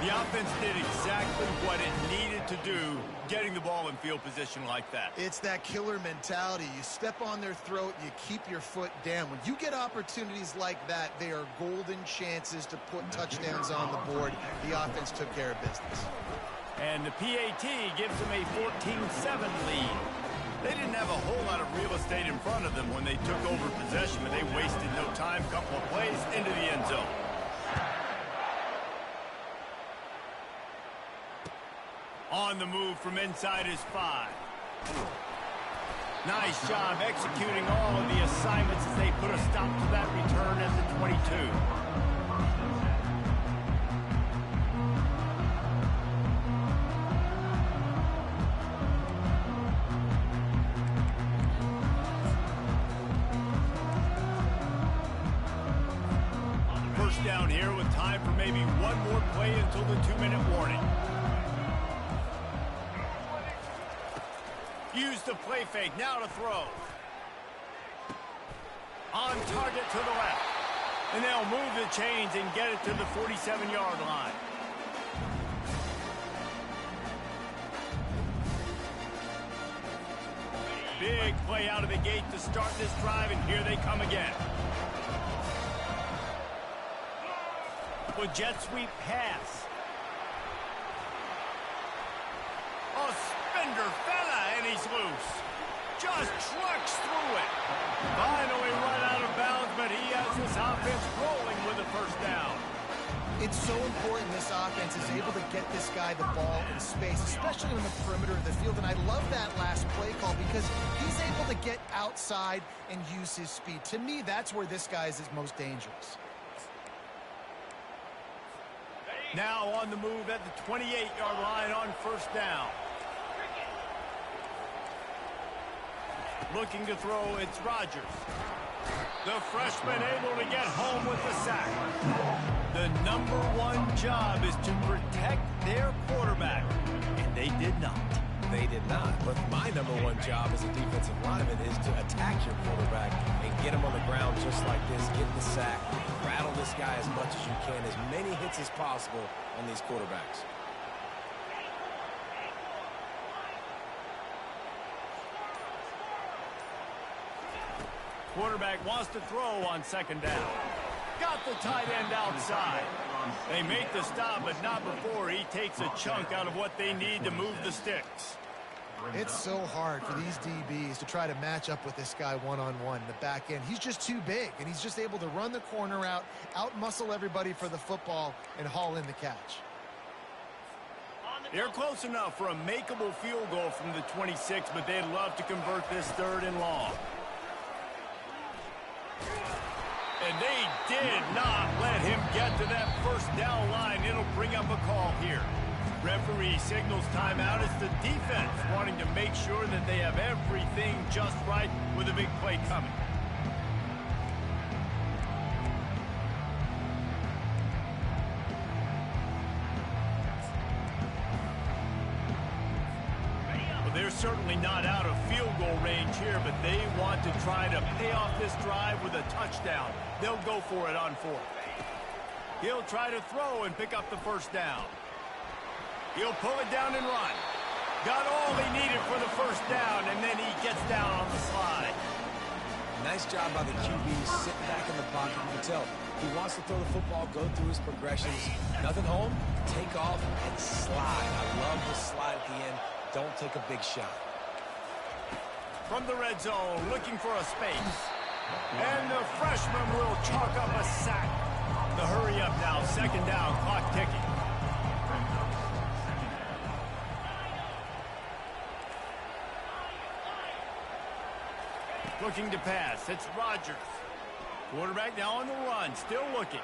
The offense did exactly what it needed to do, getting the ball in field position like that. It's that killer mentality. You step on their throat, you keep your foot down. When you get opportunities like that, they are golden chances to put touchdowns on the board. The offense took care of business. And the PAT gives them a 14-7 lead. They didn't have a whole lot of real estate in front of them when they took over possession, but they wasted no time. Couple of plays into the end zone. On the move from inside his 5. Nice job executing all of the assignments as they put a stop to that return at the 22. Down here with time for maybe one more play until the 2-minute warning. Use the play fake, now to throw. On target to the left. And they'll move the chains and get it to the 47-yard line. Big play out of the gate to start this drive, and here they come again. With jet sweep pass. A spender fella, and he's loose. Just trucks through it. Finally run out of bounds, but he has this offense rolling with a 1st down. It's so important this offense is able to get this guy the ball in space, especially on the perimeter of the field. And I love that last play call because he's able to get outside and use his speed. To me, that's where this guy is his most dangerous. Now on the move at the 28-yard line on 1st down. Looking to throw, it's Rodgers. The freshman able to get home with the sack. The #1 job is to protect their quarterback, and they did not. They did not. But my #1 job as a defensive lineman is to attack your quarterback and get him on the ground just like this, get the sack, rattle this guy as much as you can, as many hits as possible on these quarterbacks. quarterback wants to throw on second down. Got the tight end outside. They make the stop, but not before he takes a chunk out of what they need to move the sticks. It's so hard for these DBs to try to match up with this guy one-on-one in the back end. He's just too big, and he's just able to run the corner out-muscle everybody for the football, and haul in the catch. They're close enough for a makeable field goal from the 26, but they'd love to convert this 3rd and long. And they did not let him get to that first down line. It'll bring up a call here. Referee signals timeout. It's the defense wanting to make sure that they have everything just right with a big play coming. Well, they're certainly not out of field goal range here, but they want to try to pay off this drive with a touchdown. They'll go for it on 4th. He'll try to throw and pick up the first down. He'll pull it down and run. Got all he needed for the first down, and then he gets down on the slide. Nice job by the QB sitting back in the pocket. You can tell he wants to throw the football, go through his progressions. Nothing home, take off, and slide. I love the slide at the end. Don't take a big shot. From the red zone, looking for a space. And the freshman will chalk up a sack. The hurry up now, 2nd down, clock ticking. Looking to pass. It's Rodgers. Quarterback now on the run. Still looking.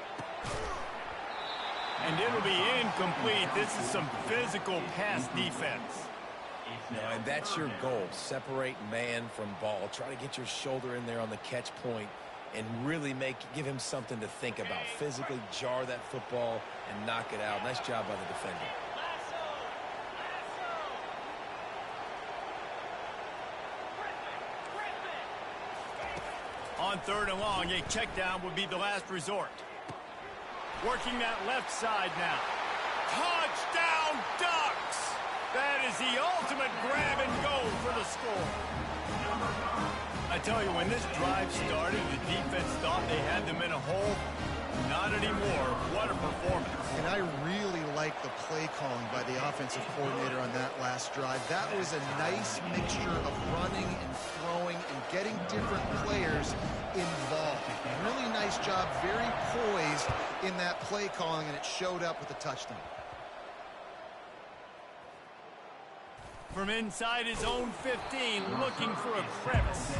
And it'll be incomplete. This is some physical pass defense. And that's your goal. Separate man from ball. Try to get your shoulder in there on the catch point and really give him something to think about. Physically jar that football and knock it out. Nice job by the defender. On 3rd and long, a check down would be the last resort. Working that left side now. Touchdown Ducks! That is the ultimate grab and go for the score. I tell you, when this drive started, the defense thought they had them in a hole. Not anymore. What a performance. And I really like the play calling by the offensive coordinator on that last drive. That was a nice mixture of running and throwing and getting different players involved. Really nice job, very poised in that play calling, and it showed up with a touchdown. From inside his own 15, looking for a crevice.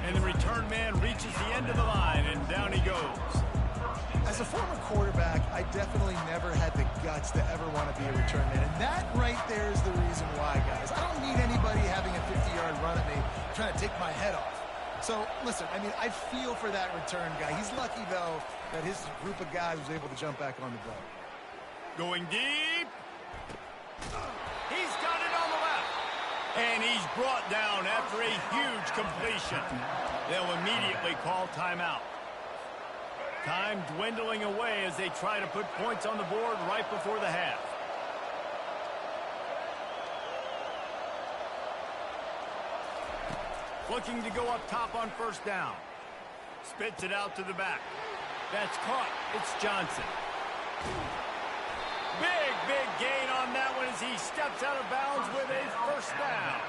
And the return man reaches the end of the line, and down he goes. As a former quarterback, I definitely never had the guts to ever want to be a return man. And that right there is the reason why, guys. I don't need anybody having a 50-yard run at me trying to take my head off. So, listen, I mean, I feel for that return guy. He's lucky, though, that his group of guys was able to jump back on the ball. Going deep. He's got it on the left. And he's brought down after a huge completion. They'll immediately call timeout. Time dwindling away as they try to put points on the board right before the half. Looking to go up top on first down. Spits it out to the back. That's caught. It's Johnson. Big gain on that one as he steps out of bounds with a first down.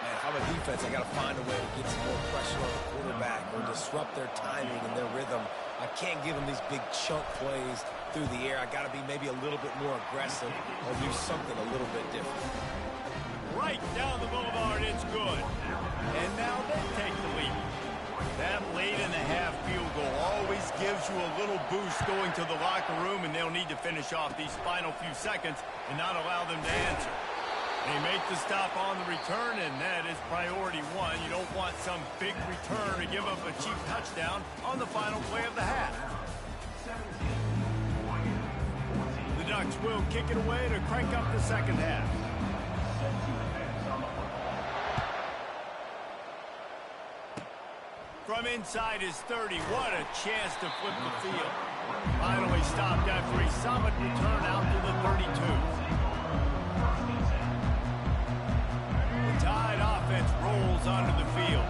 Man, if I'm a defense, I got to find a way to get some more pressure on the quarterback or disrupt their timing and their rhythm. I can't give them these big chunk plays through the air. I got to be maybe a little bit more aggressive or do something a little bit different. Right down the boulevard, it's good. And now they take the lead. That late in the half field goal always gives you a little boost going to the locker room, and they'll need to finish off these final few seconds and not allow them to answer. They make the stop on the return, and that is priority one. You don't want some big return to give up a cheap touchdown on the final play of the half. The Ducks will kick it away to crank up the second half. From inside his 30, what a chance to flip the field. Finally stopped after a solid return out to the 32. The Tide offense rolls onto the field.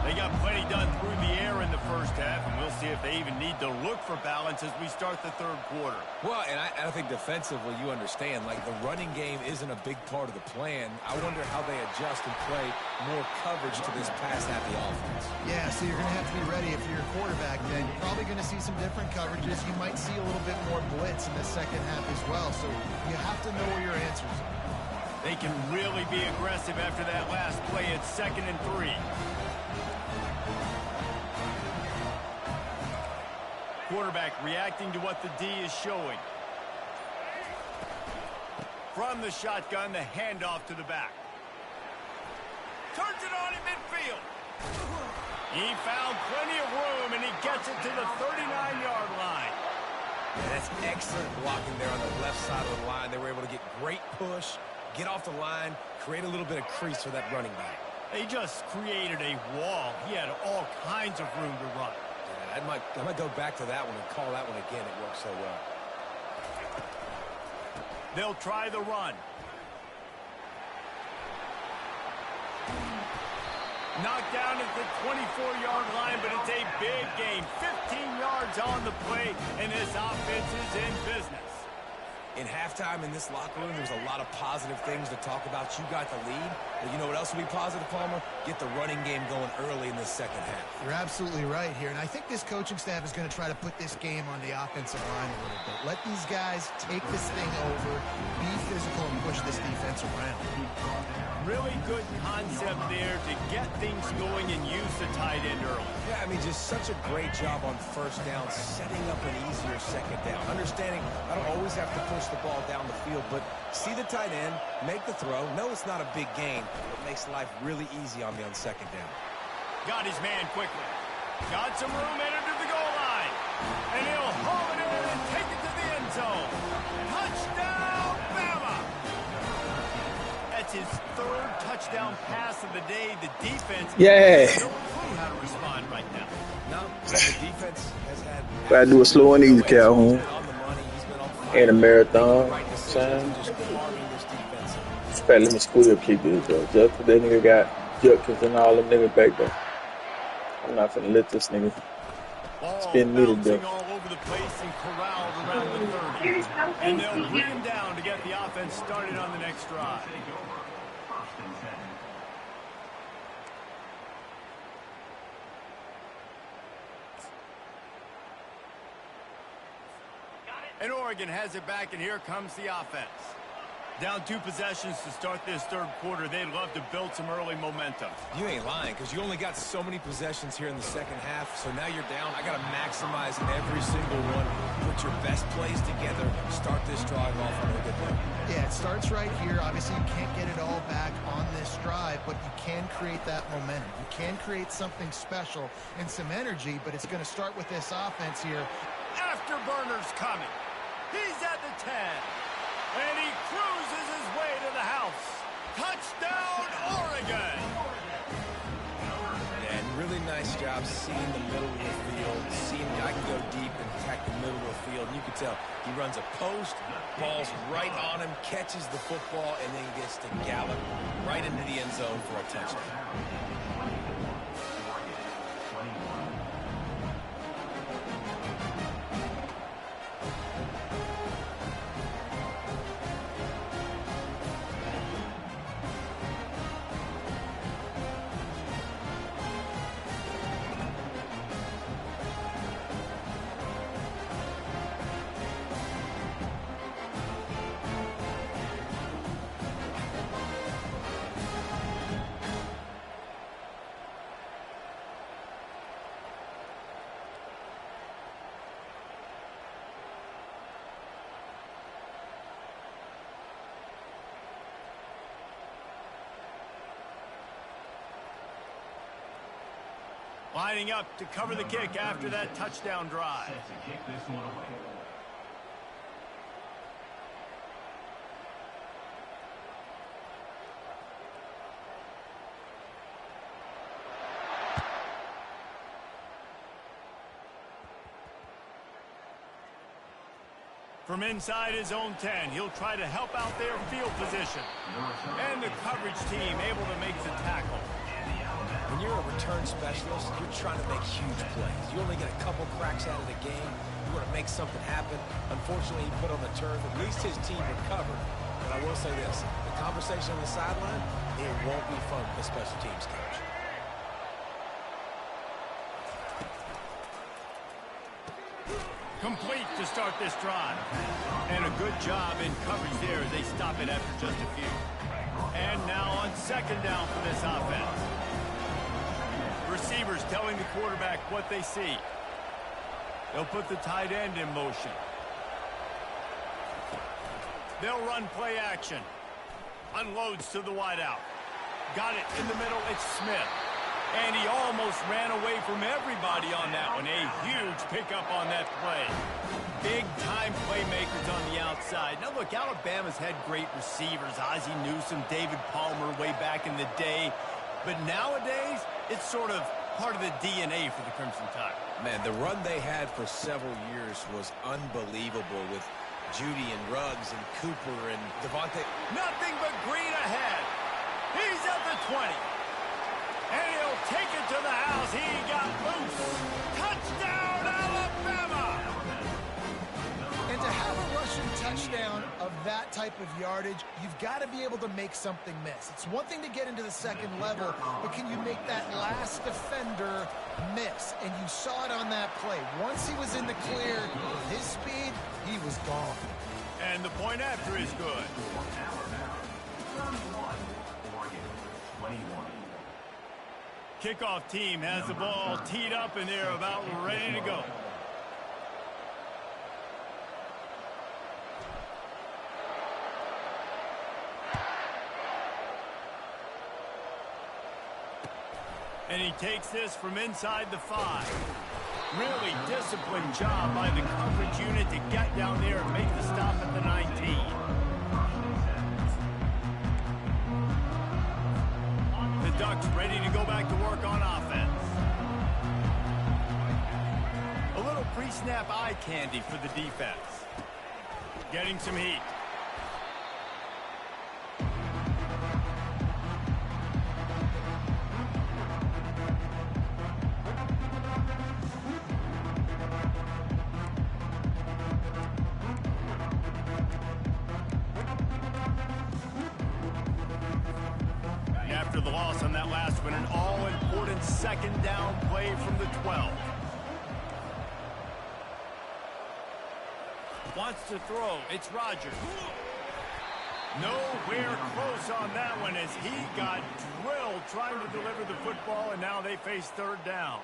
They got plenty done through the air in the first half, and we'll see if they even need to look for balance as we start the third quarter. Well, and I think defensively, you understand, like the running game isn't a big part of the plan. I wonder how they adjust and play more coverage to this pass-happy offense. Yeah, so you're going to have to be ready if you're a quarterback then. You're probably going to see some different coverages. You might see a little bit more blitz in the second half as well, so you have to know where your answers are. They can really be aggressive after that last play. It's 2nd and 3. Quarterback reacting to what the D is showing. From the shotgun, the handoff to the back. Turns it on in midfield. He found plenty of room, and he gets it to the 39-yard line. Yeah, that's excellent blocking there on the left side of the line. They were able to get great push, get off the line, create a little bit of crease for that running back. They just created a wall. He had all kinds of room to run. I might go back to that one and call that one again. It worked so well. They'll try the run. Knocked down at the 24-yard line, but it's a big gain. 15 yards on the play, and this offense is in business. In halftime in this locker room, there was a lot of positive things to talk about. You got the lead, but you know what else will be positive, Palmer? Get the running game going early in the second half. You're absolutely right here, and I think this coaching staff is going to try to put this game on the offensive line a little bit. Let these guys take this thing over, be physical, and push this defense around. Really good concept there to get things going and use the tight end early. Yeah, I mean, just such a great job on first down, setting up an easier second down. Understanding I don't always have to push the ball down the field, but see the tight end, make the throw. No, it's not a big gain, but makes life really easy on me on second down. Got his man quickly. Got some room headed to the goal line. And he'll haul it in and take it to the end zone. Touchdown, Bama! That's his 3rd touchdown pass of the day. The defense has no clue how to respond right now. No, the defense has had... Gotta do a slow and easy, Calhoun. And a marathon. Let me squeeze up, keep this, though. Just that nigga got Judkins and all them niggas back there. I'm not finna let this nigga spin me to death. All over the place and corralled around the 30. And they'll bring him down to get the offense started on the next drive. And Oregon has it back, and here comes the offense. Down 2 possessions to start this third quarter. They'd love to build some early momentum. You ain't lying, because you only got so many possessions here in the second half, so now you're down. I got to maximize every single one. Put your best plays together. Start this drive off on a good note. Yeah, it starts right here. Obviously, you can't get it all back on this drive, but you can create that momentum. You can create something special and some energy, but it's going to start with this offense here. Afterburner's coming. He's at the 10. And he cruises his way to the house. Touchdown, Oregon! Yeah, and really nice job seeing the middle of the field, seeing I can go deep and attack the middle of the field. And you can tell he runs a post, ball's right on him, catches the football, and then gets to gallop right into the end zone for a touchdown. Lining up to cover the kick after that touchdown drive. From inside his own 10, he'll try to help out their field position. And the coverage team able to make the tackle. When you're a return specialist, you're trying to make huge plays. You only get a couple cracks at it a game. You want to make something happen. Unfortunately, he put on the turf. At least his team recovered. But I will say this, the conversation on the sideline, it won't be fun with the special teams coach. Complete to start this drive. And a good job in coverage there as they stop it after just a few. And now on second down for this offense. Receivers telling the quarterback what they see. They'll put the tight end in motion. They'll run play action. Unloads to the wideout. Got it in the middle. It's Smith. And he almost ran away from everybody on that one. A huge pickup on that play. Big-time playmakers on the outside. Now, look, Alabama's had great receivers. Ozzie Newsome, David Palmer way back in the day. But nowadays, it's sort of part of the DNA for the Crimson Tide. Man, the run they had for several years was unbelievable with Judy and Ruggs and Cooper and Devontae. Nothing but green ahead. He's at the 20. And he'll take it to the house. He got loose. Touchdown, Alabama! And to have a rushing touchdown of that type of yardage, you've got to be able to make something miss. It's one thing to get into the second level, but can you make that last defender miss? And you saw it on that play. Once he was in the clear, with his speed, he was gone. And the point after is good. Kickoff team has the ball teed up, and they're about ready to go. And he takes this from inside the 5. Really disciplined job by the coverage unit to get down there and make the stop at the 19. The Ducks ready to go back to work on offense. A little pre-snap eye candy for the defense. Getting some heat. After the loss on that last one, an all-important second down play from the 12. Wants to throw. It's Rodgers. Nowhere close on that one as he got drilled trying to deliver the football, and now they face third down.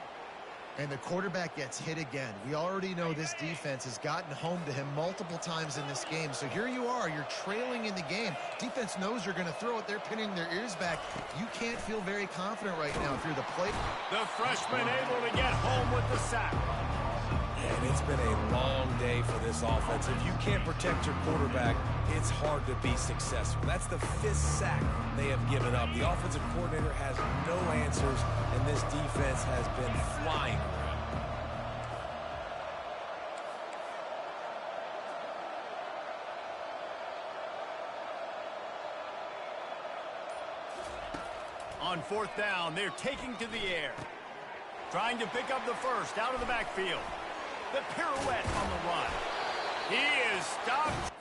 And the quarterback gets hit again. We already know this defense has gotten home to him multiple times in this game. So here you are. You're trailing in the game. Defense knows you're going to throw it. They're pinning their ears back. You can't feel very confident right now if you're the play. The freshman able to get home with the sack. And it's been a long day for this offense. If you can't protect your quarterback, it's hard to be successful. That's the 5th sack they have given up. The offensive coordinator has no answers, and this defense has been flying around. On fourth down, they're taking to the air. Trying to pick up the first out of the backfield. The pirouette on the run. He is stopped.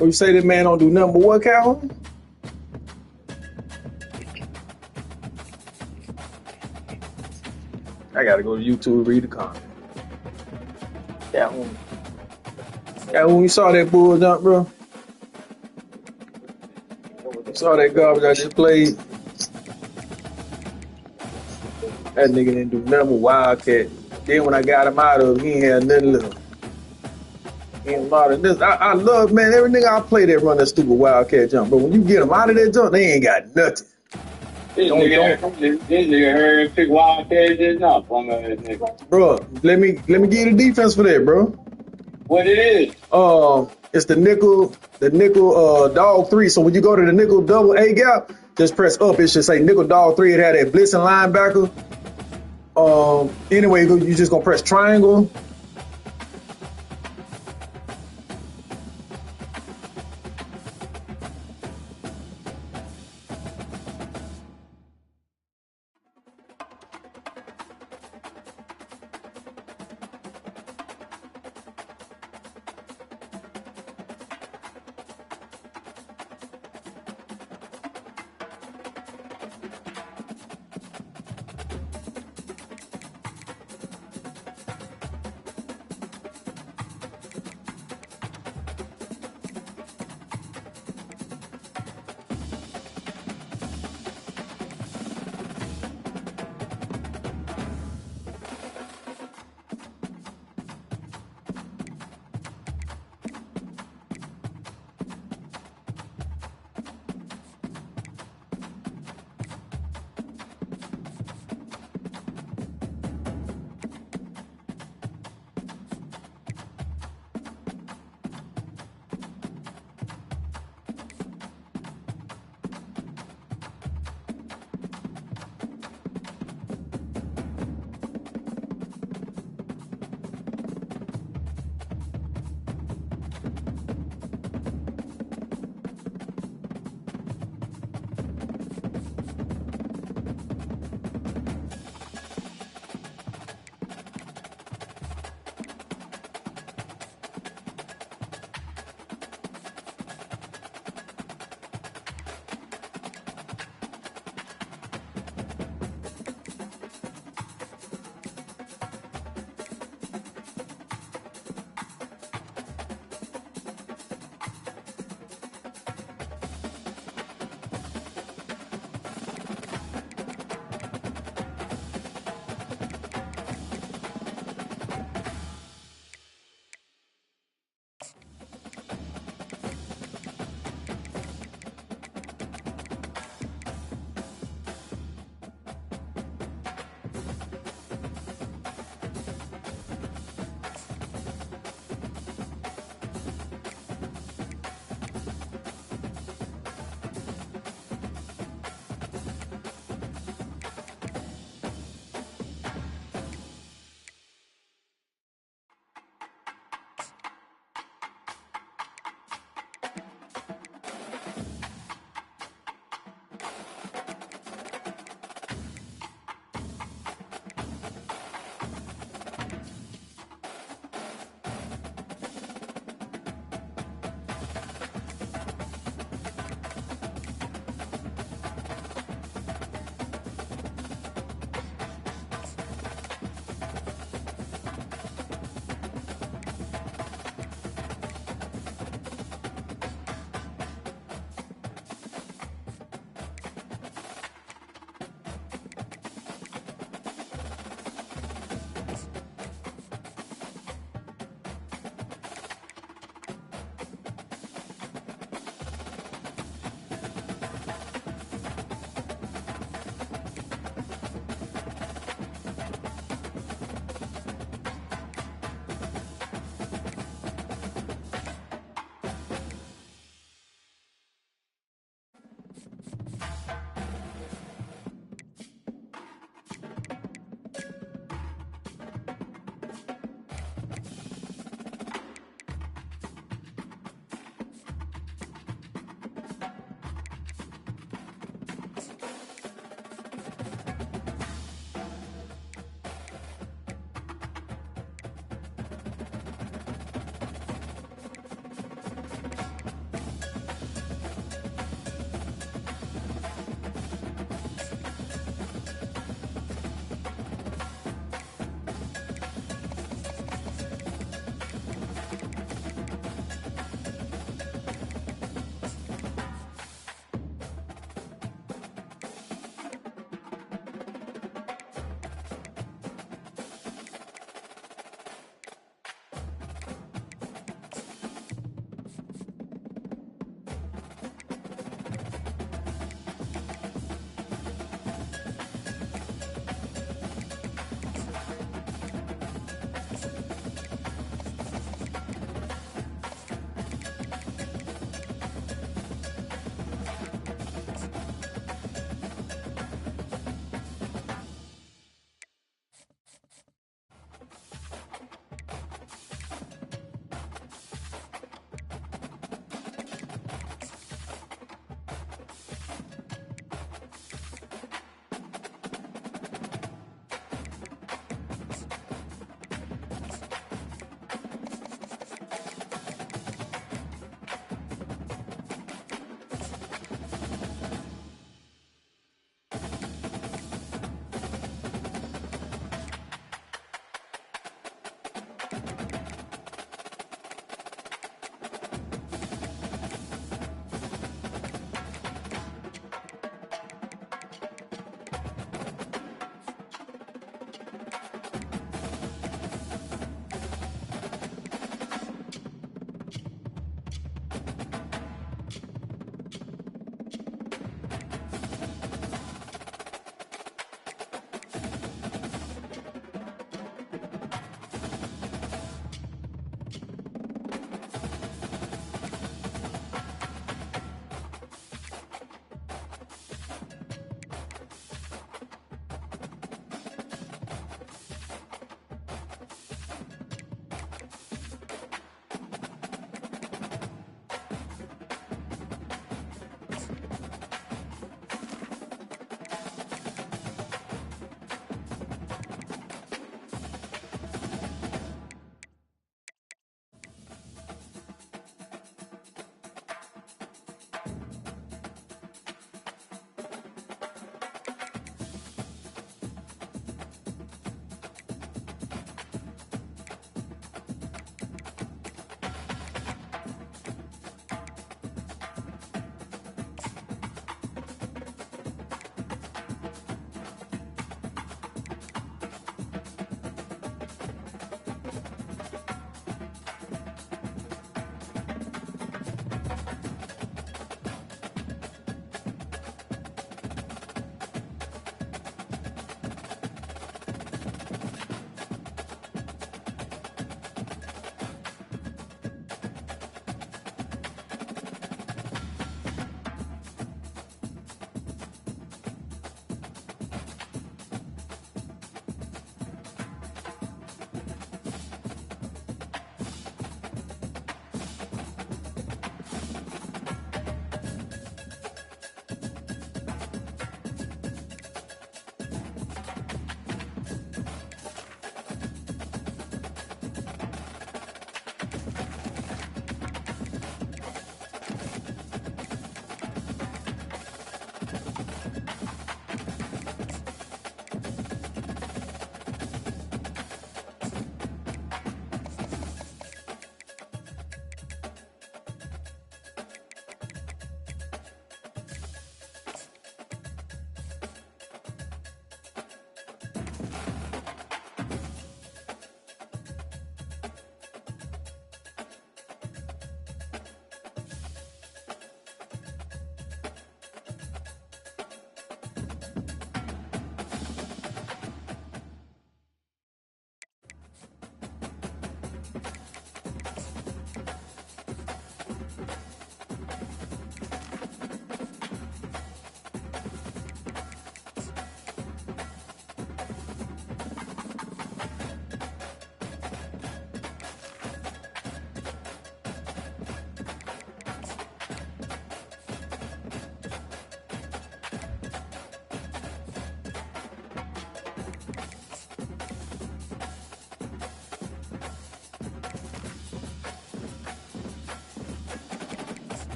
Or you say that man don't do nothing but what, Calhoun? I gotta go to YouTube, read the comment. Calhoun. Calhoun, you saw that bull jump, bro? You saw that garbage I just played? That nigga didn't do nothing with Wildcat. Then when I got him out of it, he ain't had nothing left. He ain't a lot of this. I love, man, every nigga I play that run that stupid Wildcat jump, but when you get them out of that jump, they ain't got nothing. This nigga heard pick Wildcat just now from that nigga. Bro, let me give you the defense for that, bro. What it is? It's the nickel dog 3. So when you go to the nickel double A gap, just press up. It should say nickel dog 3. It had that blitzing linebacker. Anyway, you just gonna press triangle.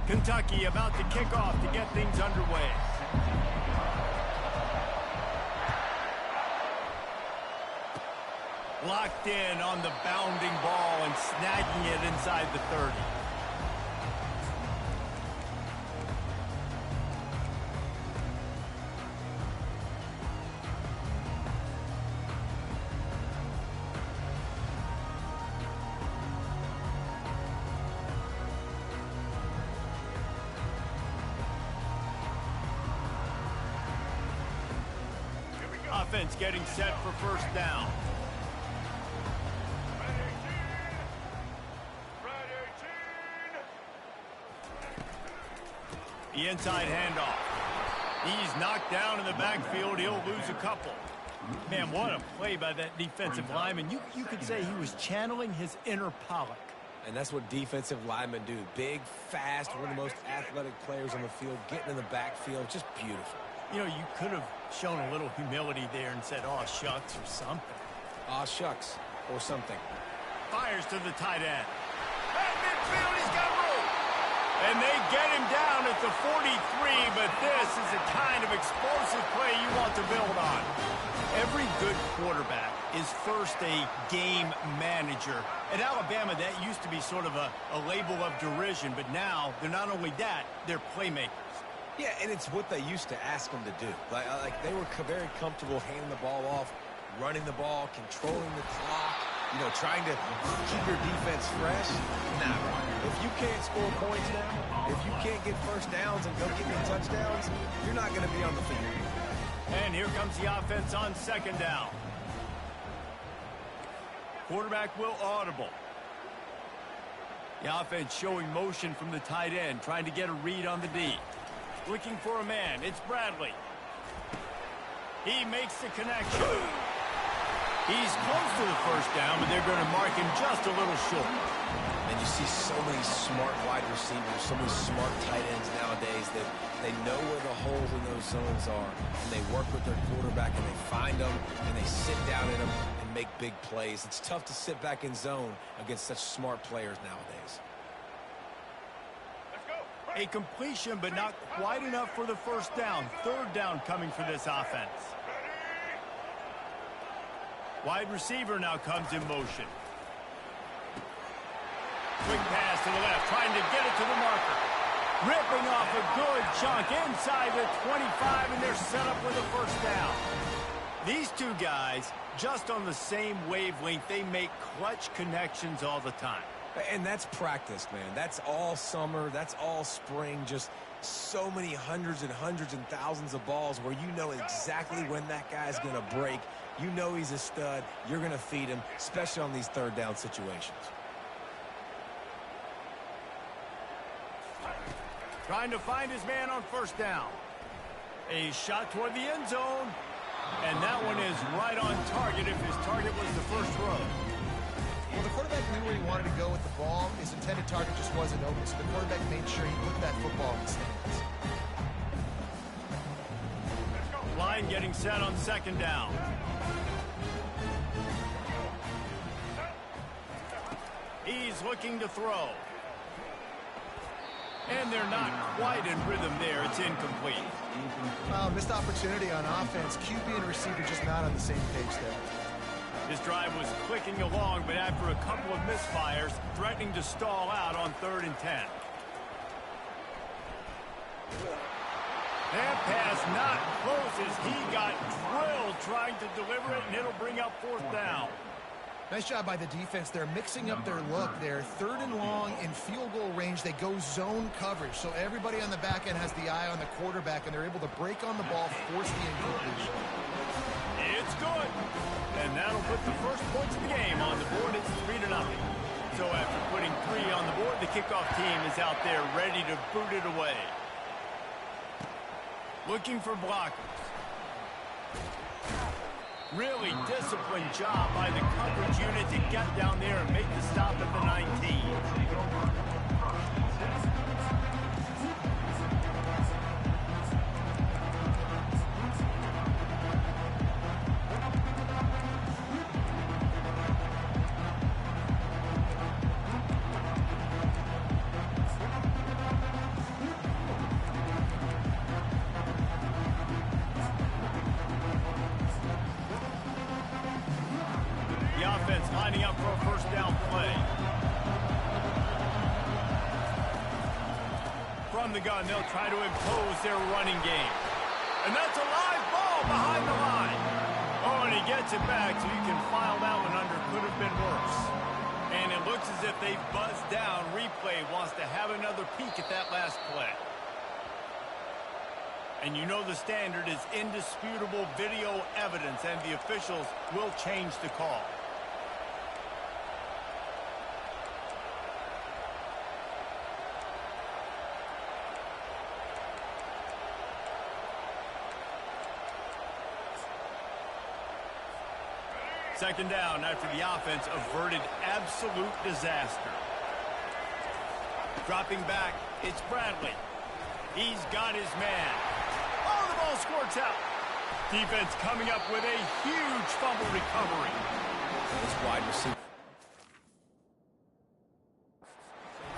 Kentucky about to kick off to get things underway. Locked in on the bounding ball and snagging it inside the 30. Offense getting set for first down. The inside handoff. He's knocked down in the backfield. He'll lose a couple. Man, what a play by that defensive lineman. You could say he was channeling his inner Pollock. And that's what defensive linemen do. Big, fast, one of the most athletic players on the field, getting in the backfield. Just beautiful. You know, you could have shown a little humility there and said, "Aw, shucks," or something. Aw, shucks, or something. Fires to the tight end. At midfield, he's got room. And they get him down at the 43, but this is the kind of explosive play you want to build on. Every good quarterback is first a game manager. At Alabama, that used to be sort of a label of derision, but now they're not only that, they're playmakers. Yeah, and it's what they used to ask them to do. Like they were very comfortable handing the ball off, running the ball, controlling the clock, you know, trying to keep your defense fresh. Nah, if you can't score points now, if you can't get first downs and go get me touchdowns, you're not going to be on the field. And here comes the offense on second down. Quarterback will audible. The offense showing motion from the tight end, trying to get a read on the D. Looking for a man. It's Bradley. He makes the connection. He's close to the first down, but they're going to mark him just a little short. And you see so many smart wide receivers, so many smart tight ends nowadays that they know where the holes in those zones are, and they work with their quarterback, and they find them, and they sit down in them and make big plays. It's tough to sit back in zone against such smart players nowadays. A completion, but not quite enough for the first down. Third down coming for this offense. Wide receiver now comes in motion. Quick pass to the left, trying to get it to the marker. Ripping off a good chunk inside the 25, and they're set up with a first down. These two guys, just on the same wavelength, they make clutch connections all the time. And that's practice, man. That's all summer. That's all spring. Just so many hundreds and thousands of balls where you know exactly when that guy's going to break. You know he's a stud. You're going to feed him, especially on these third down situations. Trying to find his man on first down. A shot toward the end zone. And that one is right on target if his target was the first row. Well, the quarterback knew where he wanted to go with the ball. His intended target just wasn't open, so the quarterback made sure he put that football in the stands. Line getting set on second down. He's looking to throw. And they're not quite in rhythm there. It's incomplete. Missed opportunity on offense. QB and receiver just not on the same page there. This drive was clicking along, but after a couple of misfires, threatening to stall out on 3rd and 10. That pass not close as he got drilled trying to deliver it, and it'll bring up 4th down. Nice job by the defense. They're mixing up their look there. 3rd and long in field goal range. They go zone coverage, so everybody on the back end has the eye on the quarterback, and they're able to break on the ball, force the incompletion. It's good. And that'll put the first points of the game on the board. It's 3-0. So after putting 3 on the board, the kickoff team is out there ready to boot it away. Looking for blockers. Really disciplined job by the coverage unit to get down there and make the stop at the 19. From the gun, they'll try to impose their running game. And that's a live ball behind the line. Oh, and he gets it back so you can file that one under. Could have been worse. And it looks as if they've buzzed down. Replay wants to have another peek at that last play. And you know the standard is indisputable video evidence, and the officials will change the call. Second down after the offense averted absolute disaster. Dropping back, it's Bradley. He's got his man. Oh, the ball squirts out. Defense coming up with a huge fumble recovery. This wide receiver.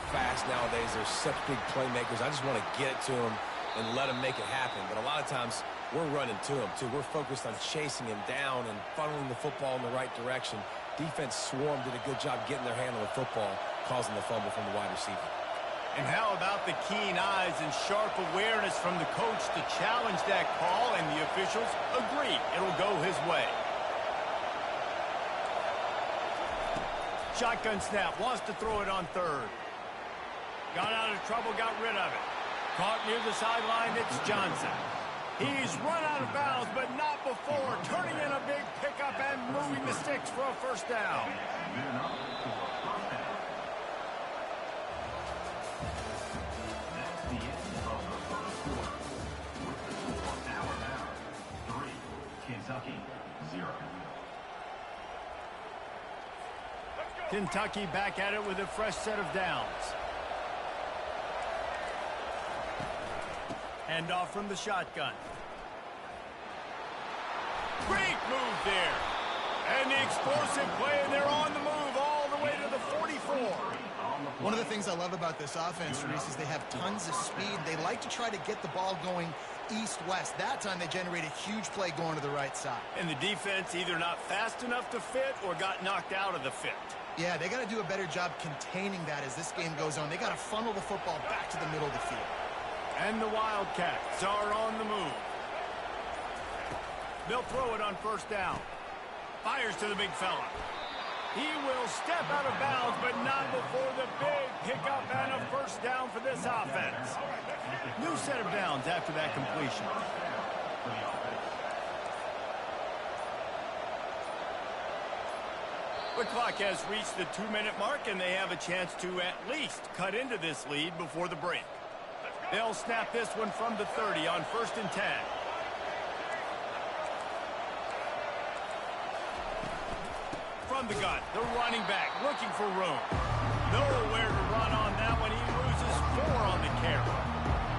Fast nowadays. They're such big playmakers. I just want to get it to them and let them make it happen. But a lot of times, we're running to him, too. We're focused on chasing him down and funneling the football in the right direction. Defense swarmed, did a good job getting their hand on the football, causing the fumble from the wide receiver. And how about the keen eyes and sharp awareness from the coach to challenge that call, and the officials agree it'll go his way. Shotgun snap, wants to throw it on third. Got out of trouble, got rid of it. Caught near the sideline, it's Johnson. He's run out of bounds, but not before turning in a big pickup and moving the sticks for a first down. Kentucky back at it with a fresh set of downs. Hand off from the shotgun. Great move there. And the explosive play, and they're on the move all the way to the 44. One of the things I love about this offense, Reese, is they have tons of speed. They like to try to get the ball going east-west. That time they generate a huge play going to the right side. And the defense either not fast enough to fit or got knocked out of the fit. Yeah, they got to do a better job containing that as this game goes on. They got to funnel the football back to the middle of the field. And the Wildcats are on the move. They'll throw it on first down. Fires to the big fella. He will step out of bounds, but not before the big pickup and a first down for this offense. New set of downs after that completion. The clock has reached the 2-minute mark, and they have a chance to at least cut into this lead before the break. They'll snap this one from the 30 on 1st and 10. From the gun, the running back looking for room. Nowhere to run on that one. He loses 4 on the carry.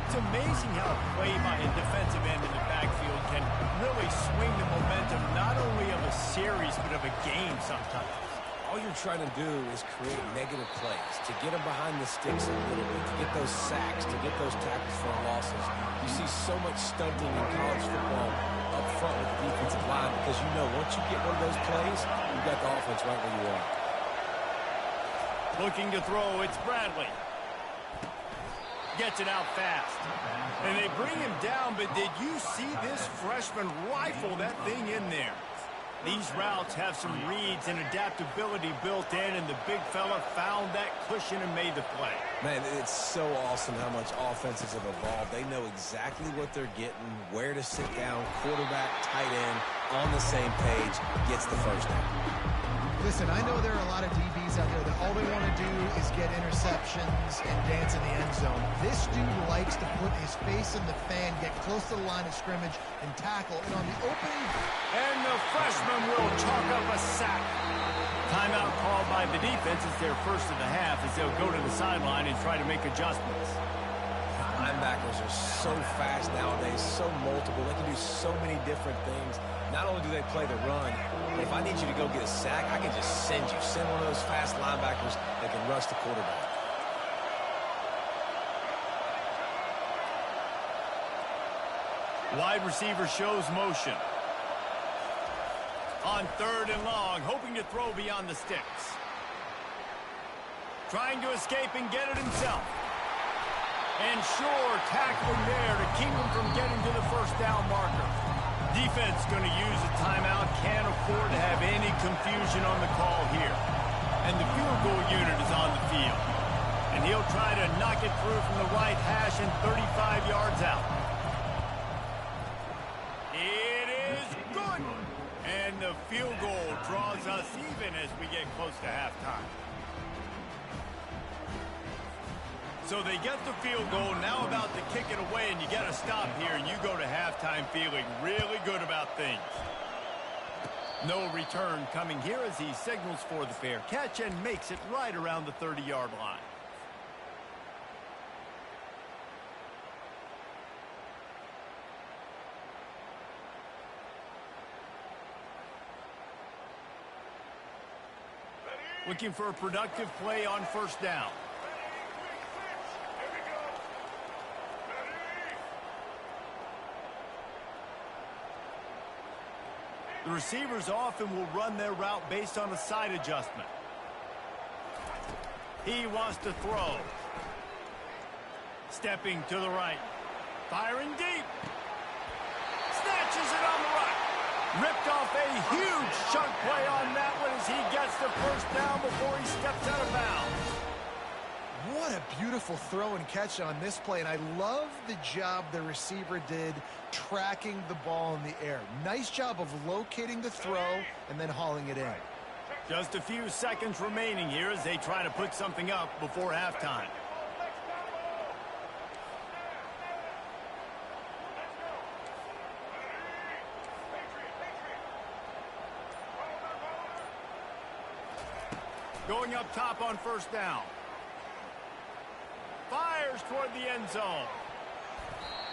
It's amazing how a play by a defensive end in the backfield can really swing the momentum not only of a series but of a game sometimes. All you're trying to do is create negative plays, to get them behind the sticks a little bit, to get those sacks, to get those tackles for losses. You see so much stunting in college football up front with the defensive line because you know once you get one of those plays, you've got the offense right where you are. Looking to throw, it's Bradley. Gets it out fast. And they bring him down, but did you see this freshman rifle that thing in there? These routes have some reads and adaptability built in, and the big fella found that cushion and made the play. Man, it's so awesome how much offenses have evolved. They know exactly what they're getting, where to sit down, quarterback, tight end, on the same page, gets the first down. Listen, I know there are a lot of DBs out there that all they want to do is get interceptions and dance in the end zone. This dude likes to put his face in the fan, get close to the line of scrimmage, and tackle. And on the opening... And the freshman will chalk up a sack. Timeout called by the defense. It's their first of the half as they'll go to the sideline and try to make adjustments. Linebackers are so fast nowadays, so multiple. They can do so many different things. Not only do they play the run, but if I need you to go get a sack, I can just send you. Send one of those fast linebackers that can rush the quarterback. Wide receiver shows motion. On 3rd and long, hoping to throw beyond the sticks. Trying to escape and get it himself. And sure, tackling there to keep him from getting to the first down marker. Defense going to use a timeout. Can't afford to have any confusion on the call here. And the field goal unit is on the field. And he'll try to knock it through from the right hash and 35 yards out. It is good. And the field goal draws us even as we get close to halftime. So they get the field goal, now about to kick it away, and you got to stop here, and you go to halftime feeling really good about things. No return coming here as he signals for the fair catch and makes it right around the 30-yard line. Looking for a productive play on first down. The receivers often will run their route based on a side adjustment. He wants to throw. Stepping to the right. Firing deep. Snatches it on the right. Ripped off a huge chunk play on that one as he gets the first down before he steps out of bounds. What a beautiful throw and catch on this play, and I love the job the receiver did tracking the ball in the air. Nice job of locating the throw and then hauling it in. Just a few seconds remaining here as they try to put something up before halftime. Going up top on first down. Fires toward the end zone.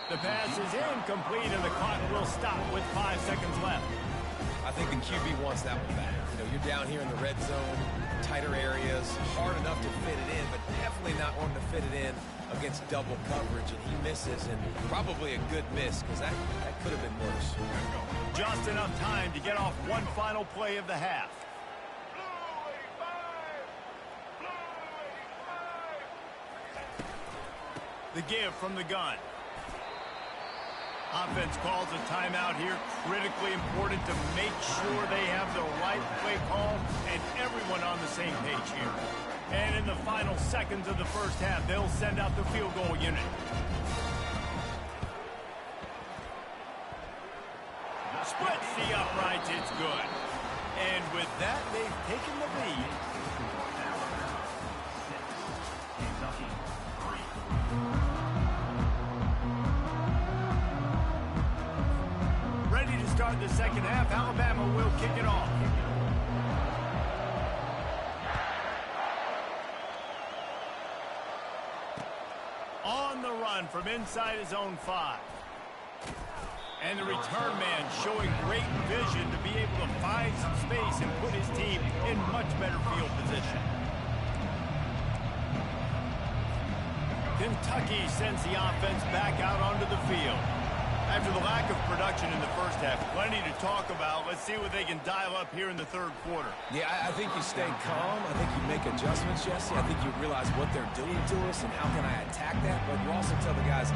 The pass is incomplete, and the clock will stop with 5 seconds left. I think the QB wants that one back. You know, you're down here in the red zone, tighter areas, hard enough to fit it in, but definitely not wanting to fit it in against double coverage, and he misses, and probably a good miss, because that could have been worse. Just enough time to get off one final play of the half. The give from the gun. Offense calls a timeout here. Critically important to make sure they have the right play call and everyone on the same page here. And in the final seconds of the first half, they'll send out the field goal unit. Splits the uprights. It's good. And with that, they've taken the lead. Ready to start the second half. Alabama will kick it off. On the run from inside his own 5. And the return man showing great vision to be able to find some space and put his team in much better field position. Kentucky sends the offense back out onto the field. After the lack of production in the first half, plenty to talk about. Let's see what they can dial up here in the third quarter. Yeah, I think you stay calm. I think you make adjustments, Jesse. I think you realize what they're doing to us and how can I attack that. But you also tell the guys,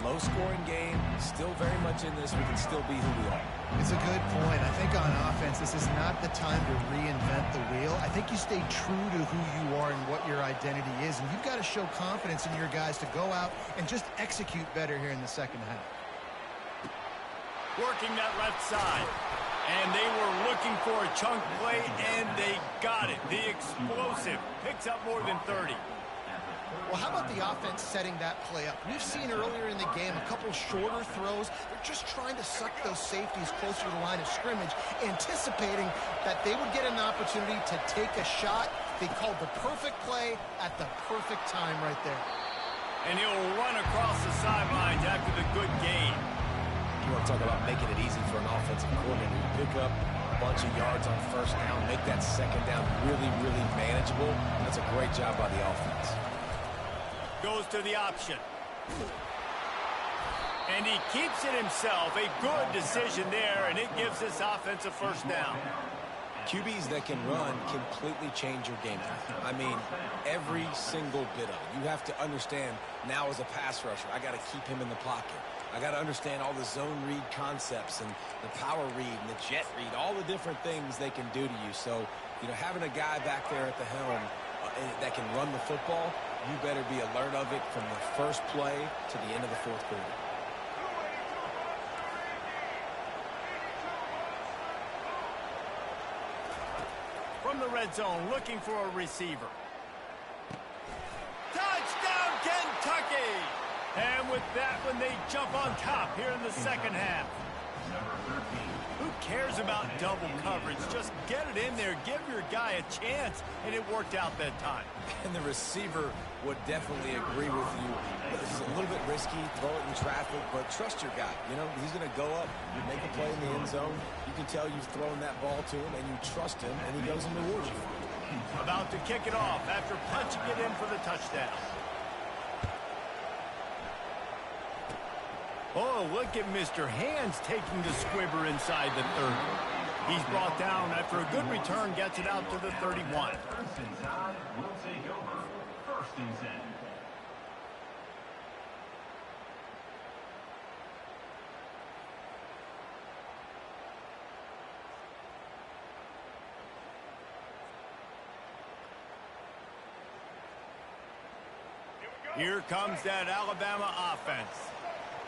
low-scoring game, still very much in this. We can still be who we are. It's a good point. I think on offense, this is not the time to reinvent the wheel. I think you stay true to who you are and what your identity is. And you've got to show confidence in your guys to go out and just execute better here in the second half. Working that left side. And they were looking for a chunk play, and they got it. The explosive picks up more than 30. Well, how about the offense setting that play up? We've seen earlier in the game a couple shorter throws. They're just trying to suck those safeties closer to the line of scrimmage, anticipating that they would get an opportunity to take a shot. They called the perfect play at the perfect time right there. And he'll run across the sidelines after the good game. You want to talk about making it easy for an offensive coordinator. You pick up a bunch of yards on first down, make that second down really, really manageable. That's a great job by the offense. Goes to the option. And he keeps it himself. A good decision there, and it gives this offense a first down. QBs that can run completely change your game plan. I mean, every single bit of it. You have to understand now as a pass rusher, I got to keep him in the pocket. I got to understand all the zone read concepts and the power read and the jet read, all the different things they can do to you. So, you know, having a guy back there at the helm that can run the football, you better be alert of it from the first play to the end of the fourth quarter. From the red zone, looking for a receiver. Touchdown, Kentucky! And with that one, they jump on top here in the second half. Who cares about double coverage? Just get it in there, give your guy a chance, and it worked out that time. And the receiver would definitely agree with you. This is a little bit risky, throw it in traffic, but trust your guy. You know, he's going to go up, you make a play in the end zone. You can tell you've thrown that ball to him, and you trust him, and he goes and rewards you. About to kick it off after punching it in for the touchdown. Oh, look at Mr. Hands taking the squibber inside the 30. He's brought down after a good return, gets it out to the 31. First and 10 will take over. First and 10. Here comes that Alabama offense.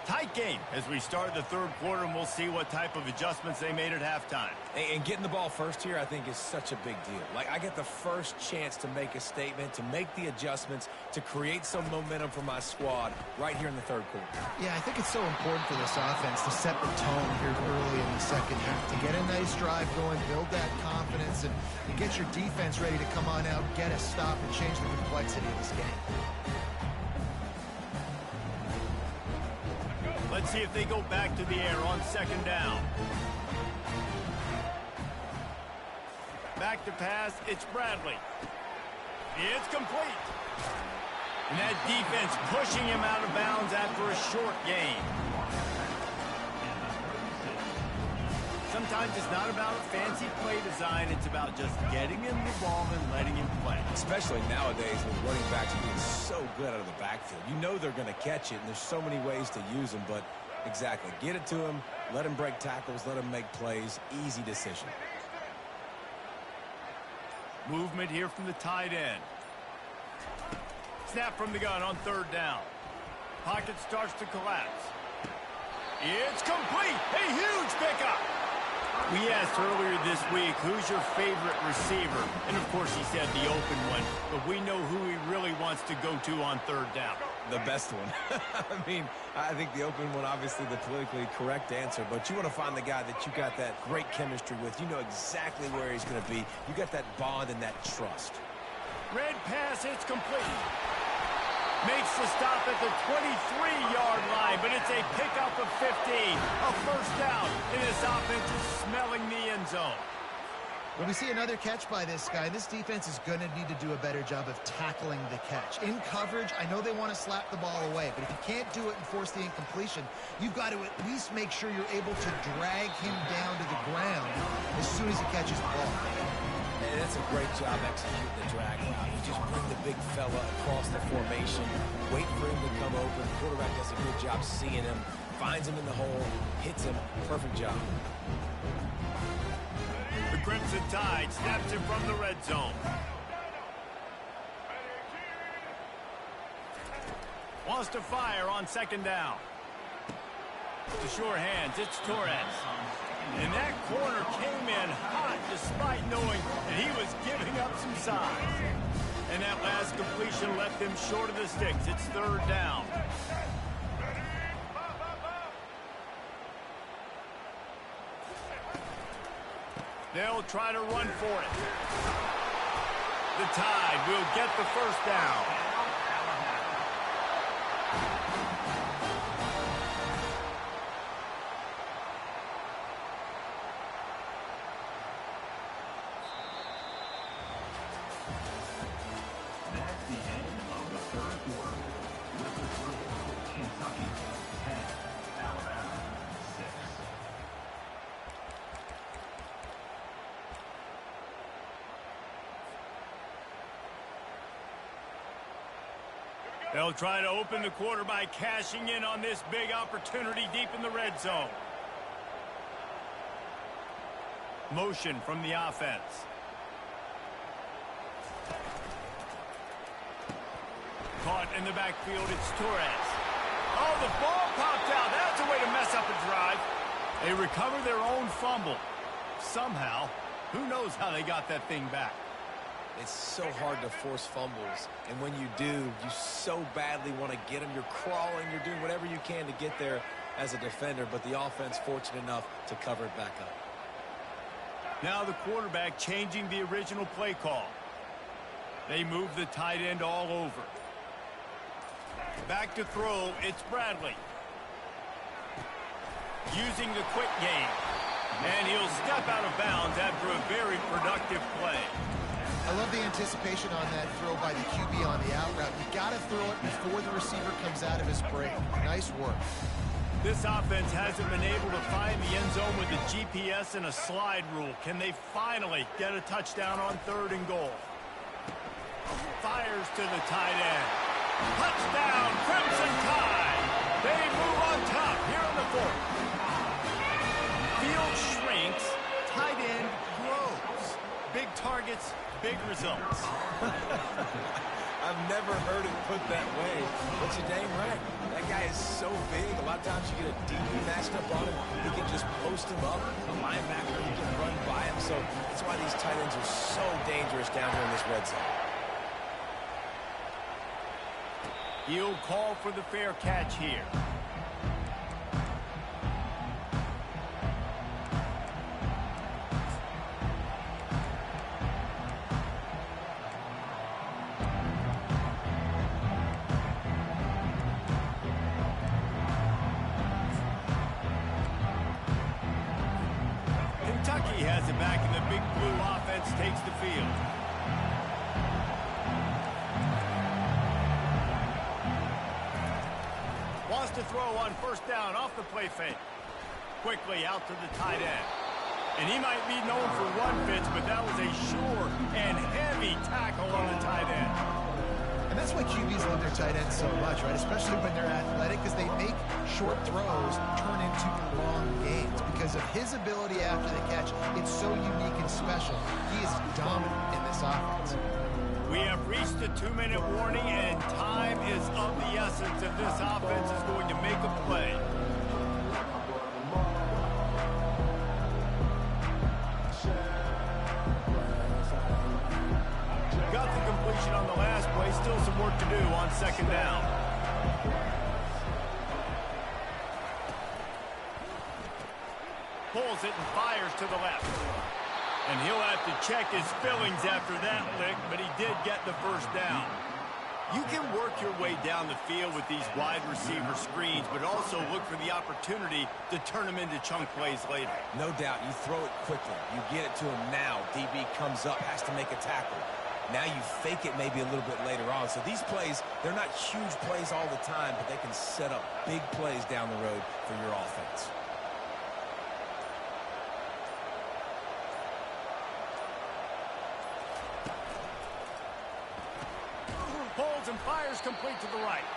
Tight game as we start the third quarter, and we'll see what type of adjustments they made at halftime. And getting the ball first here, I think, is such a big deal. Like, I get the first chance to make a statement, to make the adjustments, to create some momentum for my squad right here in the third quarter. Yeah, I think it's so important for this offense to set the tone here early in the second half, to get a nice drive going, build that confidence, and get your defense ready to come on out, get a stop, and change the complexity of this game. Let's see if they go back to the air on second down. Back to pass, it's Bradley. It's complete. And that defense pushing him out of bounds after a short gain. Sometimes it's not about a fancy play design, it's about just getting him the ball and letting him play. Especially nowadays with running backs being so good out of the backfield. You know they're going to catch it, and there's so many ways to use them, but exactly. Get it to him, let him break tackles, let him make plays. Easy decision. Movement here from the tight end. Snap from the gun on third down. Pocket starts to collapse. It's complete. A huge pickup. We asked earlier this week, who's your favorite receiver? And, of course, he said the open one. But we know who he really wants to go to on third down. The best one. I mean, I think the open one, obviously the politically correct answer. But you want to find the guy that you got that great chemistry with. You know exactly where he's going to be. You got that bond and that trust. Red pass, it's complete. Makes the stop at the 23-yard line, but it's a pickup of 15. A first down, and this offense is smelling the end zone. When we see another catch by this guy, this defense is going to need to do a better job of tackling the catch. In coverage, I know they want to slap the ball away, but if you can't do it and force the incompletion, you've got to at least make sure you're able to drag him down to the ground as soon as he catches the ball. And that's a great job executing the drag route. You just bring the big fella across the formation, wait for him to come open. The quarterback does a good job seeing him, finds him in the hole, hits him. Perfect job. The Crimson Tide snaps it from the red zone. Wants to fire on second down. To sure hands, it's Torres. And that corner came in hot despite knowing that he was giving up some size. And that last completion left him short of the sticks. It's third down. They'll try to run for it. The Tide will get the first down. That's the end of the third quarter. With the score, Kentucky 10, Alabama 6. They'll try to open the quarter by cashing in on this big opportunity deep in the red zone. Motion from the offense. Caught in the backfield, it's Torres. Oh, the ball popped out. That's a way to mess up a drive. They recover their own fumble. Somehow, who knows how they got that thing back. It's so hard to force fumbles, and when you do, you so badly want to get them. You're crawling, you're doing whatever you can to get there as a defender, but the offense fortunate enough to cover it back up. Now the quarterback changing the original play call. They move the tight end all over. Back to throw, it's Bradley. Using the quick game. And he'll step out of bounds after a very productive play. I love the anticipation on that throw by the QB on the out route. You got to throw it before the receiver comes out of his break. Nice work. This offense hasn't been able to find the end zone with the GPS and a slide rule. Can they finally get a touchdown on 3rd and goal? Fires to the tight end. Touchdown, Crimson Tide. They move on top here in the 4th. Field shrinks, tight end grows. Big targets, big results. I've never heard it put that way, but you're dang right. That guy is so big. A lot of times you get a DB matched up on him. He can just post him up. A linebacker, he can run by him. So that's why these tight ends are so dangerous down here in this red zone. He'll call for the fair catch here. Kentucky has it back, and the big blue offense takes the field. Wants to throw on 1st down off the play fake. Quickly out to the tight end. And he might be known for one pitch, but that was a sure and heavy tackle on the tight end. And that's why QBs love their tight ends so much, right? Especially when they're athletic, because they make short throws turn into long gains. Because of his ability after the catch, it's so unique and special. He is dominant in this offense. We have reached the 2-minute warning, and time is of the essence if this offense is going to make a play. Got the completion on the last play. Still some work to do on 2nd down. Pulls it and fires to the left. And he'll have to check his fillings after that lick, but he did get the 1st down. You can work your way down the field with these wide receiver screens, but also look for the opportunity to turn them into chunk plays later. No doubt, you throw it quickly. You get it to him now. DB comes up, has to make a tackle. Now you fake it maybe a little bit later on. So these plays, they're not huge plays all the time, but they can set up big plays down the road for your offense. Holds and fires complete to the right.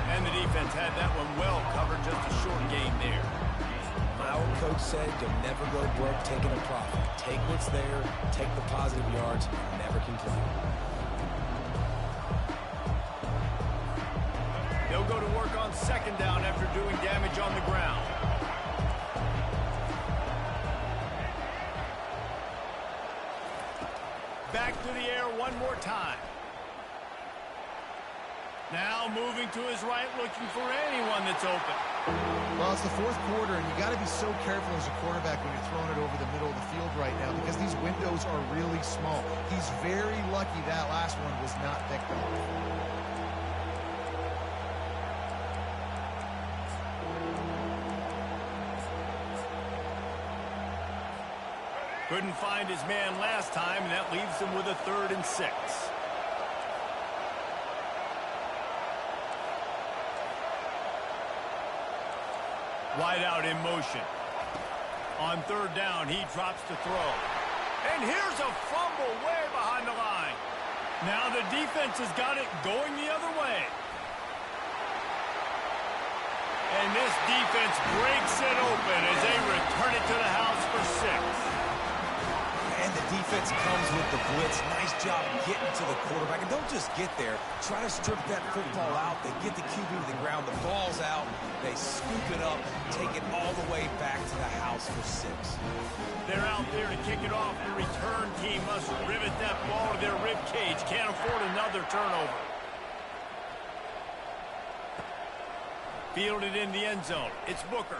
And the defense had that one well covered, just a short gain there. My old coach said you'll never go broke taking a profit. Take what's there, take the positive yards, and never complain. They'll go to work on 2nd down after doing damage on the ground. Back to the air one more time. Now moving to his right, looking for anyone that's open. Well, it's the 4th quarter, and you got to be so careful as a quarterback when you're throwing it over the middle of the field right now, because these windows are really small. He's very lucky that last one was not picked off. Couldn't find his man last time, and that leaves him with a 3rd and 6. Wide out in motion. On 3rd down, he drops to throw. And here's a fumble way behind the line. Now the defense has got it going the other way. And this defense breaks it open as they return it to the house for 6. And the defense comes with the blitz. Nice job getting to the quarterback. And don't just get there. Try to strip that football out. They get the QB to the ground. The ball's out. They scoop it up, take it all the way back to the house for 6. They're out there to kick it off. The return team must rivet that ball to their rib cage. Can't afford another turnover. Fielded in the end zone. It's Booker.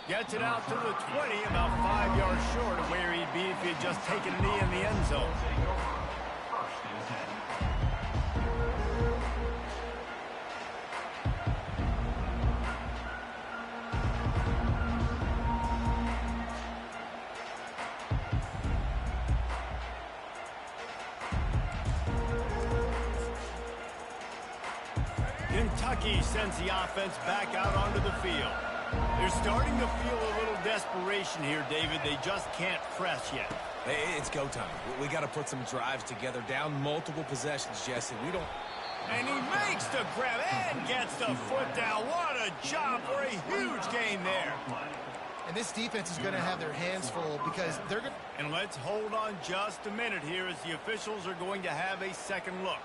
Gets it out to the 20, about 5 yards short of where he'd be if he had just taken a knee in the end zone. Kentucky sends the offense back out onto the field. They're starting to feel a little desperation here, David. They just can't press yet. Hey, it's go time. We got to put some drives together, down multiple possessions, Jesse. We don't... And he makes the grab and gets the foot down. What a job for a huge gain there. And this defense is going to have their hands full because they're going to... And let's hold on just a minute here as the officials are going to have a second look.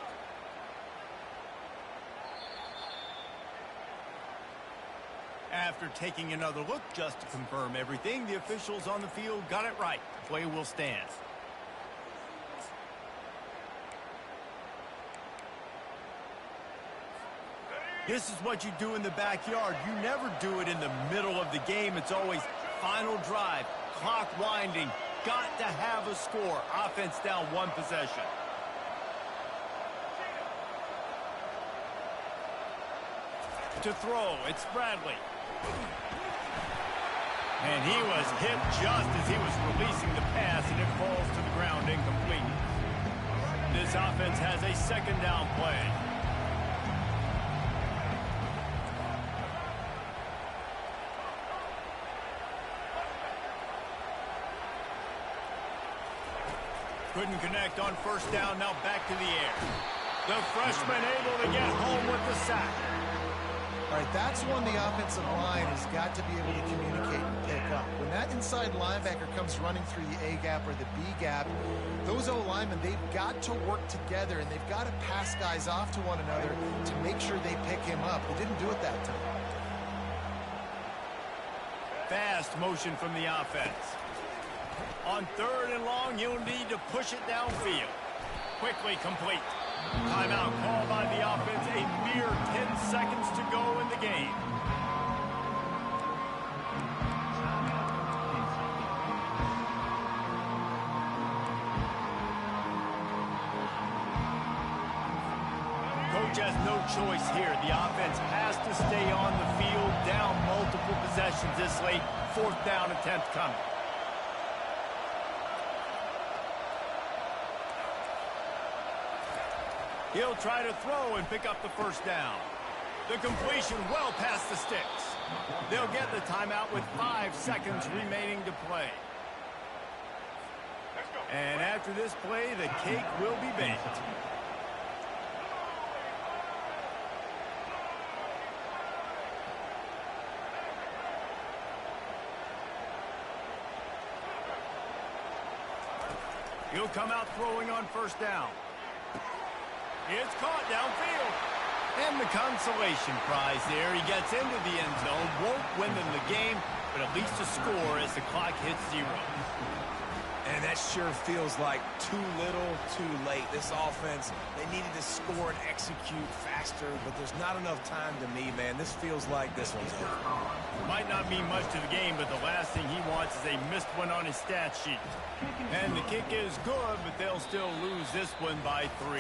After taking another look just to confirm everything, the officials on the field got it right. Play will stand. This is what you do in the backyard. You never do it in the middle of the game. It's always final drive, clock winding, got to have a score. Offense down 1 possession. To throw, it's Bradley. And he was hit just as he was releasing the pass, and it falls to the ground incomplete. This offense has a second down play. Couldn't connect on first down, now back to the air. The freshman able to get home with the sack. All right, that's one the offensive line has got to be able to communicate and pick up. When that inside linebacker comes running through the A gap or the B gap, those O-linemen, they've got to work together, and they've got to pass guys off to one another to make sure they pick him up. They didn't do it that time. Fast motion from the offense. On 3rd and long, you'll need to push it downfield. Quickly complete. Timeout called by the offense. A mere 10 seconds to go in the game. Coach has no choice here. The offense has to stay on the field, down multiple possessions this late. 4th down attempt coming. He'll try to throw and pick up the first down. The completion well past the sticks. They'll get the timeout with 5 seconds remaining to play. And after this play, the cake will be baked. He'll come out throwing on first down. It's caught downfield. And the consolation prize there. He gets into the end zone. Won't win them the game, but at least a score as the clock hits 0. And that sure feels like too little, too late. This offense, they needed to score and execute faster, but there's not enough time to me, man. This feels like this one's over. Might not mean much to the game, but the last thing he wants is a missed one on his stat sheet. And the kick is good, but they'll still lose this one by 3.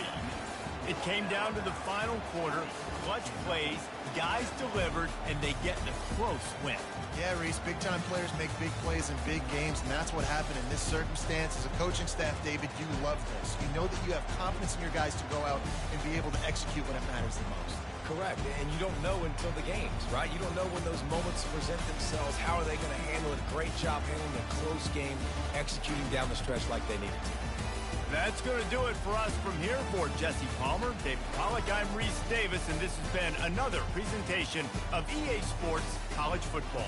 It came down to the final quarter. Clutch plays, guys delivered, and they get the close win. Yeah, Reese, big-time players make big plays in big games, and that's what happened in this circumstance. As a coaching staff, David, you love this. You know that you have confidence in your guys to go out and be able to execute when it matters the most. Correct, and you don't know until the games, right? You don't know when those moments present themselves. How are they going to handle it? Great job handling a close game, executing down the stretch like they needed to. That's going to do it for us from here. For Jesse Palmer, Dave Pollock, I'm Reese Davis, and this has been another presentation of EA Sports College Football.